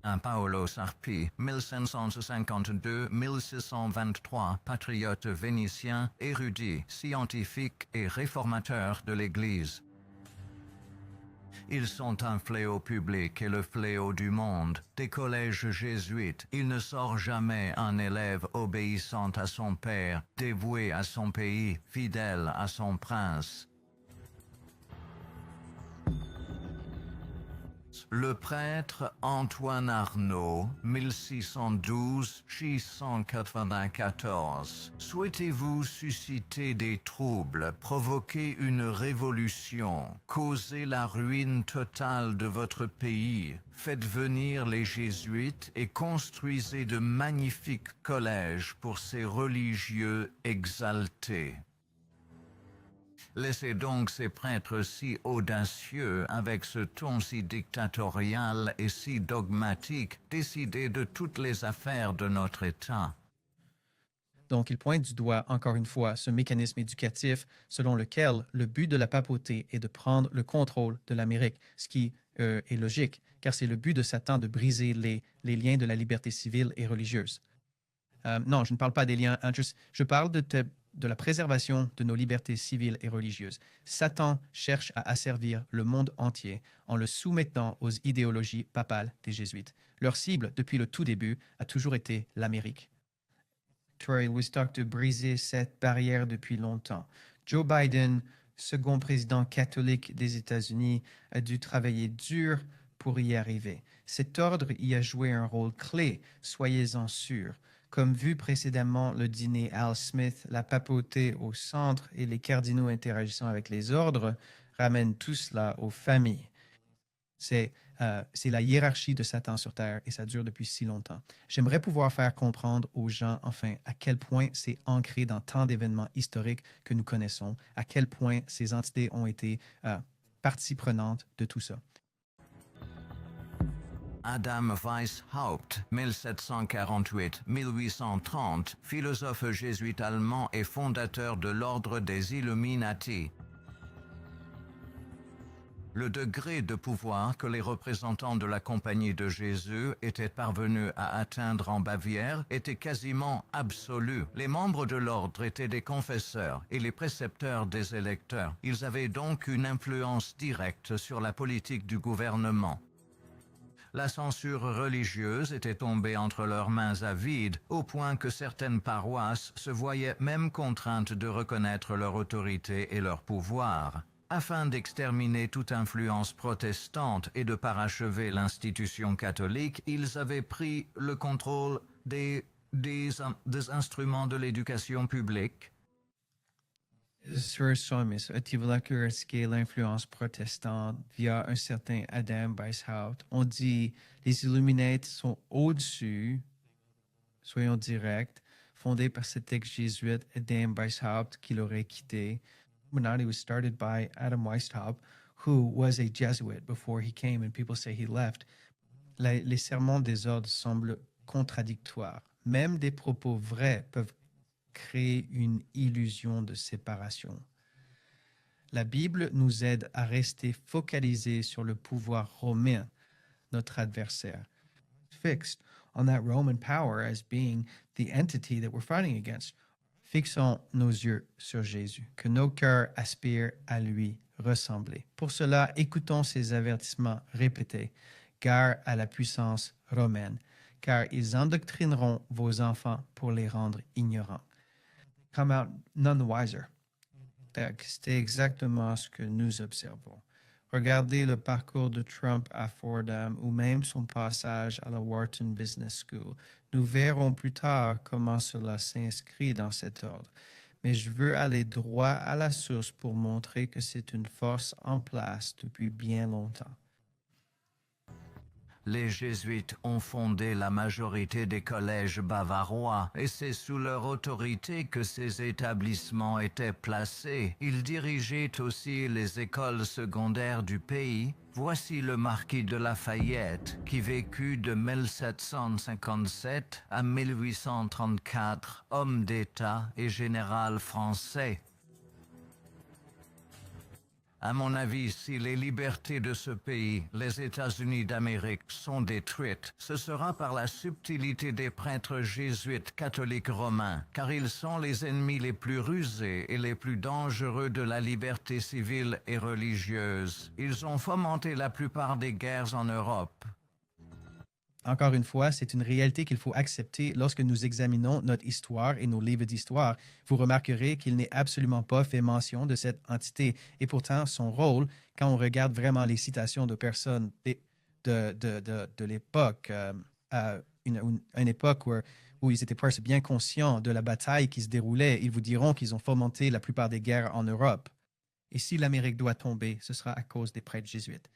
Un Paolo Sarpi, 1552-1623, patriote vénitien, érudit, scientifique et réformateur de l'Église. Ils sont un fléau public et le fléau du monde. Des collèges jésuites, il ne sort jamais un élève obéissant à son père, dévoué à son pays, fidèle à son prince. Le prêtre Antoine Arnaud, 1612-1694. Souhaitez-vous susciter des troubles, provoquer une révolution, causer la ruine totale de votre pays? Faites venir les jésuites et construisez de magnifiques collèges pour ces religieux exaltés. Laissez donc ces prêtres si audacieux, avec ce ton si dictatorial et si dogmatique, décider de toutes les affaires de notre État. Donc, il pointe du doigt, encore une fois, ce mécanisme éducatif selon lequel le but de la papauté est de prendre le contrôle de l'Amérique, ce qui est logique, car c'est le but de Satan de briser les liens de la liberté civile et religieuse. Non, je ne parle pas des liens, je parle de la préservation de nos libertés civiles et religieuses. Satan cherche à asservir le monde entier en le soumettant aux idéologies papales des jésuites. Leur cible, depuis le tout début, a toujours été l'Amérique. Troy Wistock de briser cette barrière depuis longtemps. Joe Biden, second président catholique des États-Unis, a dû travailler dur pour y arriver. Cet ordre y a joué un rôle clé, soyez-en sûrs. Comme vu précédemment, le dîner Al Smith, la papauté au centre et les cardinaux interagissant avec les ordres ramènent tout cela aux familles. C'est la hiérarchie de Satan sur Terre et ça dure depuis si longtemps. J'aimerais pouvoir faire comprendre aux gens, enfin, à quel point c'est ancré dans tant d'événements historiques que nous connaissons, à quel point ces entités ont été partie prenante de tout ça. Adam Weishaupt, 1748-1830, philosophe jésuite allemand et fondateur de l'ordre des Illuminati. Le degré de pouvoir que les représentants de la Compagnie de Jésus étaient parvenus à atteindre en Bavière était quasiment absolu. Les membres de l'ordre étaient des confesseurs et les précepteurs des électeurs. Ils avaient donc une influence directe sur la politique du gouvernement. La censure religieuse était tombée entre leurs mains à vide, au point que certaines paroisses se voyaient même contraintes de reconnaître leur autorité et leur pouvoir. Afin d'exterminer toute influence protestante et de parachever l'institution catholique, ils avaient pris le contrôle des instruments de l'éducation publique. Sir Somis a-t-il voulu risquer l'influence protestante via un certain Adam Weishaupt? On dit les Illuminates sont au-dessus, soyons directs, fondés par cet ex-jésuite Adam Weishaupt qui l'aurait quitté. Illuminati was started by Adam Weishaupt, who was a Jesuit before he came, and people say he left. Les sermons des ordres semblent contradictoires. Même des propos vrais peuvent créer une illusion de séparation. La Bible nous aide à rester focalisés sur le pouvoir romain, notre adversaire, fixed on that Roman power as being the entity that we're fighting against. Fixons nos yeux sur Jésus, que nos cœurs aspirent à lui ressembler. Pour cela, écoutons ces avertissements répétés. Gare à la puissance romaine, car ils endoctrineront vos enfants pour les rendre ignorants. Come out none the wiser. C'est exactement ce que nous observons. Regardez le parcours de Trump à Fordham ou même son passage à la Wharton Business School. Nous verrons plus tard comment cela s'inscrit dans cet ordre. Mais je veux aller droit à la source pour montrer que c'est une force en place depuis bien longtemps. Les jésuites ont fondé la majorité des collèges bavarois et c'est sous leur autorité que ces établissements étaient placés. Ils dirigeaient aussi les écoles secondaires du pays. Voici le marquis de Lafayette qui vécut de 1757 à 1834, homme d'État et général français. À mon avis, si les libertés de ce pays, les États-Unis d'Amérique, sont détruites, ce sera par la subtilité des prêtres jésuites catholiques romains, car ils sont les ennemis les plus rusés et les plus dangereux de la liberté civile et religieuse. Ils ont fomenté la plupart des guerres en Europe. Encore une fois, c'est une réalité qu'il faut accepter lorsque nous examinons notre histoire et nos livres d'histoire. Vous remarquerez qu'il n'est absolument pas fait mention de cette entité. Et pourtant, son rôle, quand on regarde vraiment les citations de personnes de l'époque, à une époque où ils étaient presque bien conscients de la bataille qui se déroulait, ils vous diront qu'ils ont fomenté la plupart des guerres en Europe. Et si l'Amérique doit tomber, ce sera à cause des prêtres jésuites.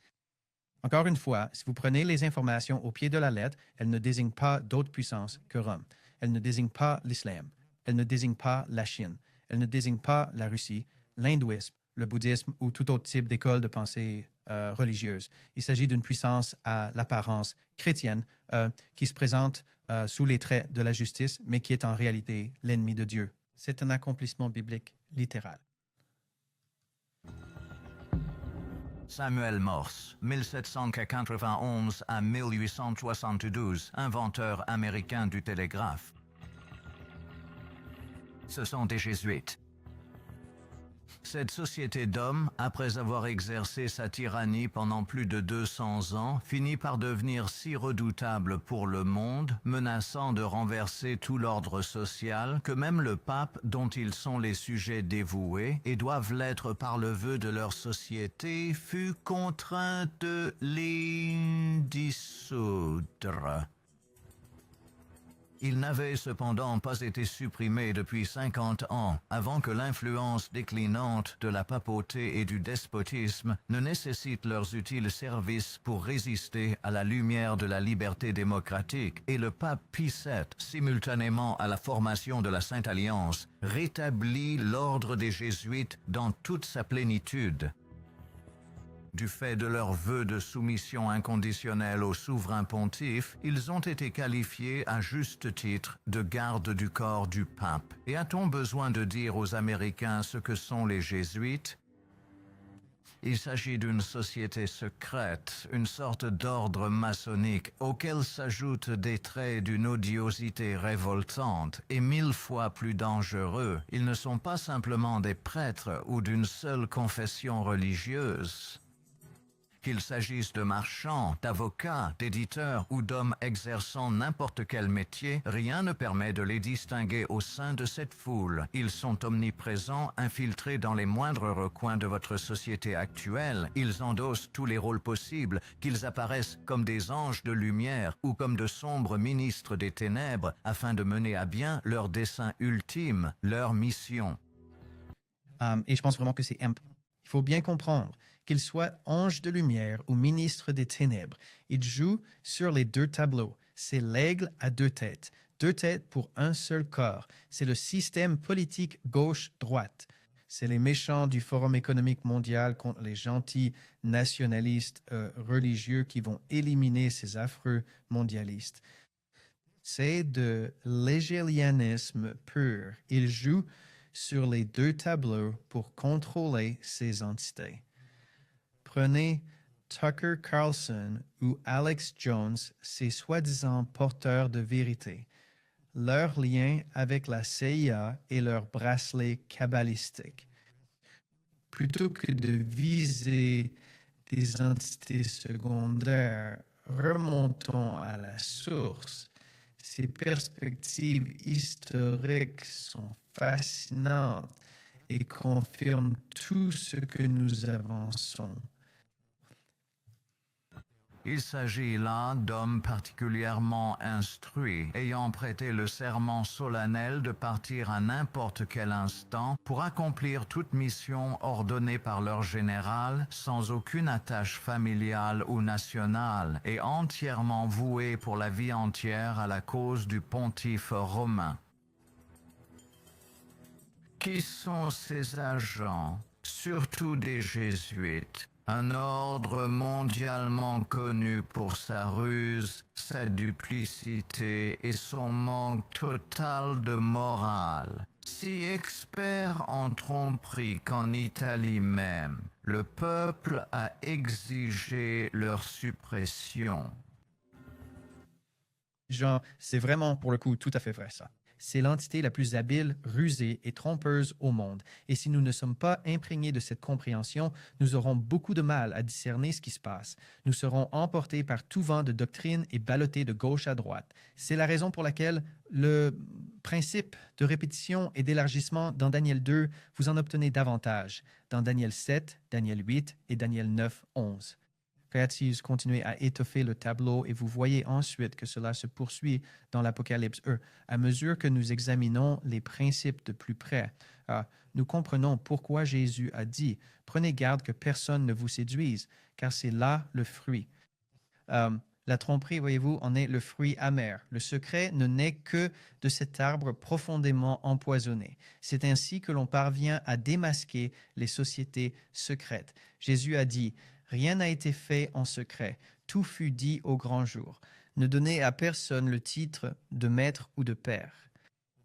Encore une fois, si vous prenez les informations au pied de la lettre, elles ne désignent pas d'autres puissances que Rome. Elles ne désignent pas l'islam. Elles ne désignent pas la Chine. Elles ne désignent pas la Russie, l'hindouisme, le bouddhisme ou tout autre type d'école de pensée religieuse. Il s'agit d'une puissance à l'apparence chrétienne qui se présente sous les traits de la justice, mais qui est en réalité l'ennemi de Dieu. C'est un accomplissement biblique littéral. Samuel Morse, 1791 à 1872, inventeur américain du télégraphe. Ce sont des jésuites. Cette société d'hommes, après avoir exercé sa tyrannie pendant plus de 200 ans, finit par devenir si redoutable pour le monde, menaçant de renverser tout l'ordre social, que même le pape, dont ils sont les sujets dévoués, et doivent l'être par le vœu de leur société, fut contraint de les dissoudre. Il n'avait cependant pas été supprimé depuis 50 ans, avant que l'influence déclinante de la papauté et du despotisme ne nécessite leurs utiles services pour résister à la lumière de la liberté démocratique, et le pape Pie VII, simultanément à la formation de la Sainte Alliance, rétablit l'ordre des Jésuites dans toute sa plénitude. Du fait de leur vœu de soumission inconditionnelle au souverain pontife, ils ont été qualifiés à juste titre de garde du corps du pape. Et a-t-on besoin de dire aux Américains ce que sont les Jésuites? Il s'agit d'une société secrète, une sorte d'ordre maçonnique auquel s'ajoutent des traits d'une odiosité révoltante et 1000 fois plus dangereux. Ils ne sont pas simplement des prêtres ou d'une seule confession religieuse. Qu'il s'agisse de marchands, d'avocats, d'éditeurs ou d'hommes exerçant n'importe quel métier, rien ne permet de les distinguer au sein de cette foule. Ils sont omniprésents, infiltrés dans les moindres recoins de votre société actuelle. Ils endossent tous les rôles possibles, qu'ils apparaissent comme des anges de lumière ou comme de sombres ministres des ténèbres, afin de mener à bien leur dessein ultime, leur mission. Et je pense vraiment que c'est important. Il faut bien comprendre qu'il soit ange de lumière ou ministre des ténèbres. Il joue sur les deux tableaux. C'est l'aigle à deux têtes pour un seul corps. C'est le système politique gauche-droite. C'est les méchants du Forum économique mondial contre les gentils nationalistes religieux qui vont éliminer ces affreux mondialistes. C'est de l'hégélianisme pur. Il joue sur les deux tableaux pour contrôler ces entités. Prenez Tucker Carlson ou Alex Jones, ces soi-disant porteurs de vérité, leur lien avec la CIA et leur bracelet kabbalistique. Plutôt que de viser des entités secondaires, remontons à la source. Ces perspectives historiques sont fascinantes et confirment tout ce que nous avançons. Il s'agit là d'hommes particulièrement instruits, ayant prêté le serment solennel de partir à n'importe quel instant pour accomplir toute mission ordonnée par leur général, sans aucune attache familiale ou nationale, et entièrement voués pour la vie entière à la cause du pontife romain. Qui sont ces agents, surtout des jésuites? Un ordre mondialement connu pour sa ruse, sa duplicité et son manque total de morale. Si expert en tromperie qu'en Italie même, le peuple a exigé leur suppression. Jean, c'est vraiment pour le coup tout à fait vrai ça. C'est l'entité la plus habile, rusée et trompeuse au monde. Et si nous ne sommes pas imprégnés de cette compréhension, nous aurons beaucoup de mal à discerner ce qui se passe. Nous serons emportés par tout vent de doctrine et ballottés de gauche à droite. C'est la raison pour laquelle le principe de répétition et d'élargissement dans Daniel 2, vous en obtenez davantage. Dans Daniel 7, Daniel 8 et Daniel 9, 11. Créative continuez à étoffer le tableau et vous voyez ensuite que cela se poursuit dans l'Apocalypse 1. À mesure que nous examinons les principes de plus près, nous comprenons pourquoi Jésus a dit « Prenez garde que personne ne vous séduise, car c'est là le fruit. » La tromperie, voyez-vous, en est le fruit amer. Le secret ne naît que de cet arbre profondément empoisonné. C'est ainsi que l'on parvient à démasquer les sociétés secrètes. Jésus a dit « Rien n'a été fait en secret, tout fut dit au grand jour. Ne donnez à personne le titre de maître ou de père. »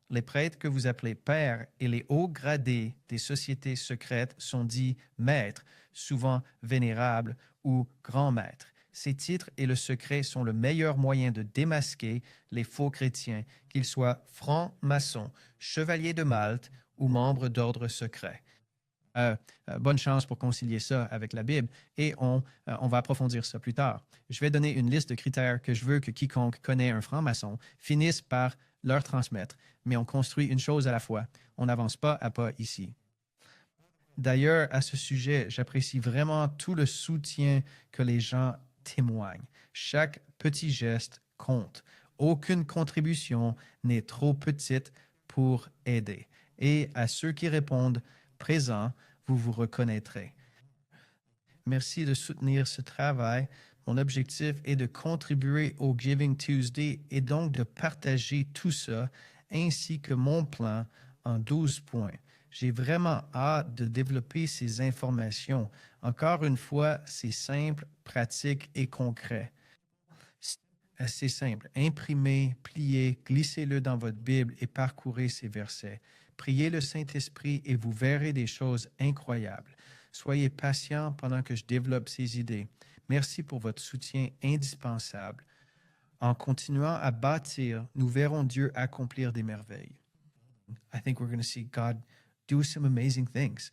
Les prêtres que vous appelez pères et les hauts gradés des sociétés secrètes sont dits maîtres, souvent vénérables ou grands maîtres. Ces titres et le secret sont le meilleur moyen de démasquer les faux chrétiens, qu'ils soient francs-maçons, chevaliers de Malte ou membres d'ordres secrets. Bonne chance pour concilier ça avec la Bible et on va approfondir ça plus tard. Je vais donner une liste de critères que je veux que quiconque connaît un franc-maçon finisse par leur transmettre, mais on construit une chose à la fois. On n'avance pas à pas ici. D'ailleurs, à ce sujet, j'apprécie vraiment tout le soutien que les gens témoignent. Chaque petit geste compte. Aucune contribution n'est trop petite pour aider. Et à ceux qui répondent présents, vous vous reconnaîtrez. Merci de soutenir ce travail. Mon objectif est de contribuer au Giving Tuesday et donc de partager tout ça, ainsi que mon plan en 12 points. J'ai vraiment hâte de développer ces informations. Encore une fois, c'est simple, pratique et concret. C'est assez simple. Imprimez, pliez, glissez-le dans votre Bible et parcourez ces versets. Priez le Saint-Esprit et vous verrez des choses incroyables. Soyez patient pendant que je développe ces idées. Merci pour votre soutien indispensable. En continuant à bâtir, nous verrons Dieu accomplir des merveilles. I think we're going to see God do some amazing things.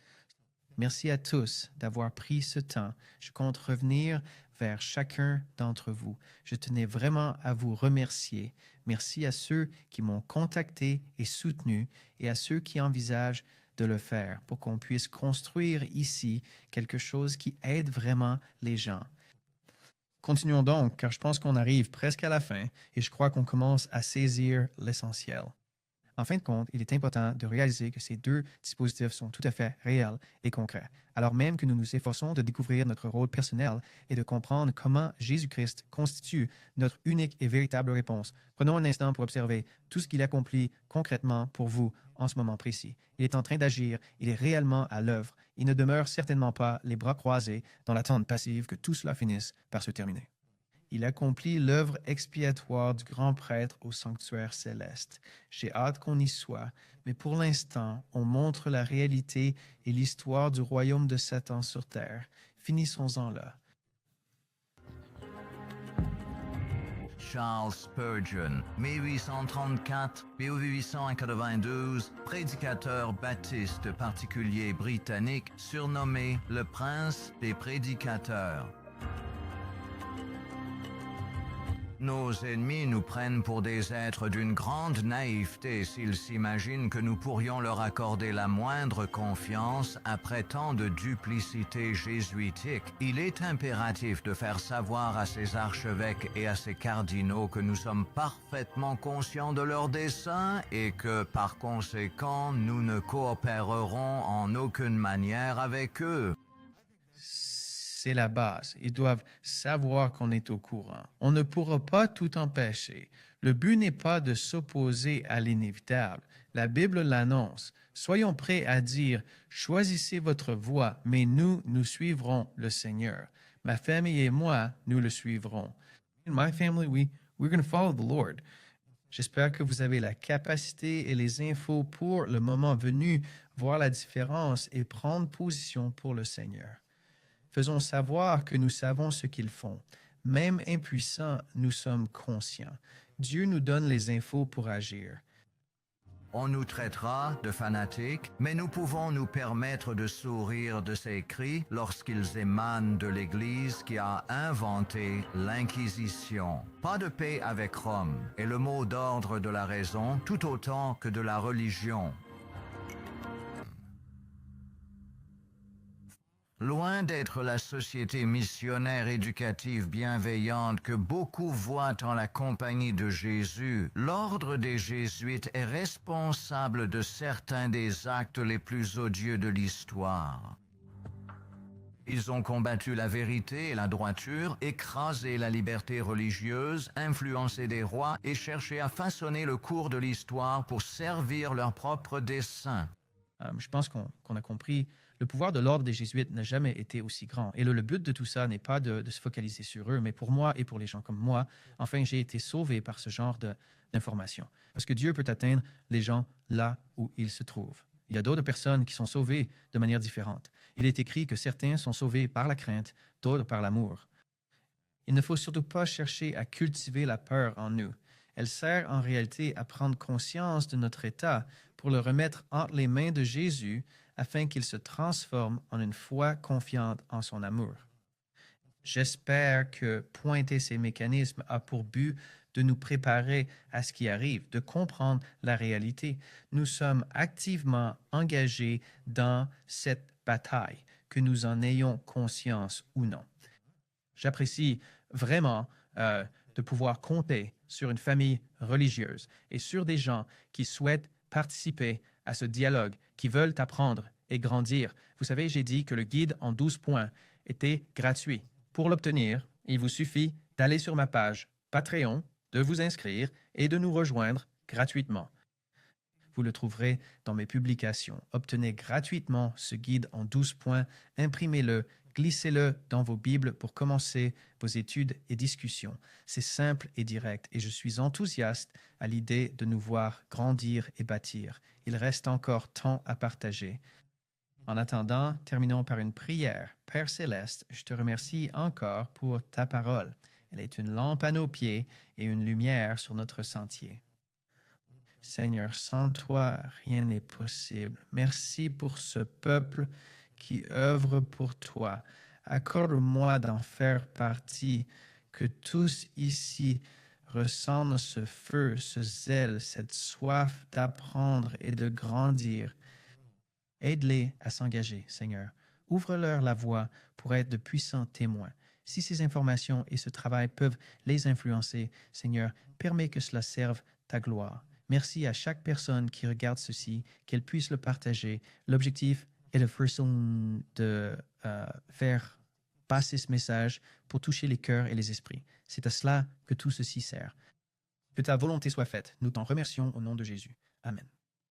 Merci à tous d'avoir pris ce temps. Je compte revenir vers chacun d'entre vous. Je tenais vraiment à vous remercier. Merci à ceux qui m'ont contacté et soutenu et à ceux qui envisagent de le faire pour qu'on puisse construire ici quelque chose qui aide vraiment les gens. Continuons donc, car je pense qu'on arrive presque à la fin et je crois qu'on commence à saisir l'essentiel. En fin de compte, il est important de réaliser que ces deux dispositifs sont tout à fait réels et concrets, alors même que nous nous efforçons de découvrir notre rôle personnel et de comprendre comment Jésus-Christ constitue notre unique et véritable réponse. Prenons un instant pour observer tout ce qu'il accomplit concrètement pour vous en ce moment précis. Il est en train d'agir, il est réellement à l'œuvre. Il ne demeure certainement pas les bras croisés dans l'attente passive que tout cela finisse par se terminer. Il accomplit l'œuvre expiatoire du grand prêtre au sanctuaire céleste. J'ai hâte qu'on y soit, mais pour l'instant, on montre la réalité et l'histoire du royaume de Satan sur terre. Finissons-en là. Charles Spurgeon, 1834-1892, prédicateur baptiste particulier britannique, surnommé le prince des prédicateurs. Nos ennemis nous prennent pour des êtres d'une grande naïveté s'ils s'imaginent que nous pourrions leur accorder la moindre confiance après tant de duplicité jésuitique. Il est impératif de faire savoir à ces archevêques et à ces cardinaux que nous sommes parfaitement conscients de leurs desseins et que, par conséquent, nous ne coopérerons en aucune manière avec eux. C'est la base. Ils doivent savoir qu'on est au courant. On ne pourra pas tout empêcher. Le but n'est pas de s'opposer à l'inévitable. La Bible l'annonce. Soyons prêts à dire « Choisissez votre voie, mais nous suivrons le Seigneur. Ma famille et moi, nous le suivrons. In my family, we're going to follow the Lord. » J'espère que vous avez la capacité et les infos pour le moment venu, voir la différence et prendre position pour le Seigneur. Faisons savoir que nous savons ce qu'ils font. Même impuissants, nous sommes conscients. Dieu nous donne les infos pour agir. On nous traitera de fanatiques, mais nous pouvons nous permettre de sourire de ces cris lorsqu'ils émanent de l'Église qui a inventé l'Inquisition. Pas de paix avec Rome est le mot d'ordre de la raison tout autant que de la religion. Loin d'être la société missionnaire éducative bienveillante que beaucoup voient en la compagnie de Jésus, l'ordre des Jésuites est responsable de certains des actes les plus odieux de l'histoire. Ils ont combattu la vérité et la droiture, écrasé la liberté religieuse, influencé des rois et cherché à façonner le cours de l'histoire pour servir leurs propres desseins. Je pense qu'on a compris. Le pouvoir de l'ordre des Jésuites n'a jamais été aussi grand. Et le but de tout ça n'est pas de se focaliser sur eux, mais pour moi et pour les gens comme moi, enfin, j'ai été sauvé par ce genre d'informations. Parce que Dieu peut atteindre les gens là où ils se trouvent. Il y a d'autres personnes qui sont sauvées de manière différente. Il est écrit que certains sont sauvés par la crainte, d'autres par l'amour. Il ne faut surtout pas chercher à cultiver la peur en nous. Elle sert en réalité à prendre conscience de notre état pour le remettre entre les mains de Jésus afin qu'ils se transforment en une foi confiante en son amour. J'espère que pointer ces mécanismes a pour but de nous préparer à ce qui arrive, de comprendre la réalité. Nous sommes activement engagés dans cette bataille, que nous en ayons conscience ou non. J'apprécie vraiment de pouvoir compter sur une famille religieuse et sur des gens qui souhaitent participer à ce dialogue, qui veulent apprendre et grandir. Vous savez, j'ai dit que le guide en 12 points était gratuit. Pour l'obtenir, il vous suffit d'aller sur ma page Patreon, de vous inscrire et de nous rejoindre gratuitement. Vous le trouverez dans mes publications. Obtenez gratuitement ce guide en 12 points, imprimez-le, glissez-le dans vos Bibles pour commencer vos études et discussions. C'est simple et direct et je suis enthousiaste à l'idée de nous voir grandir et bâtir. Il reste encore tant à partager. En attendant, terminons par une prière. Père Céleste, je te remercie encore pour ta parole. Elle est une lampe à nos pieds et une lumière sur notre sentier. Seigneur, sans toi, rien n'est possible. Merci pour ce peuple qui œuvre pour toi. Accorde-moi d'en faire partie, que tous ici ressentent ce feu, ce zèle, cette soif d'apprendre et de grandir. Aide-les à s'engager, Seigneur. Ouvre-leur la voie pour être de puissants témoins. Si ces informations et ce travail peuvent les influencer, Seigneur, permets que cela serve ta gloire. Merci à chaque personne qui regarde ceci, qu'elle puisse le partager. L'objectif est de faire passer ce message pour toucher les cœurs et les esprits. C'est à cela que tout ceci sert. Que ta volonté soit faite. Nous t'en remercions au nom de Jésus. Amen.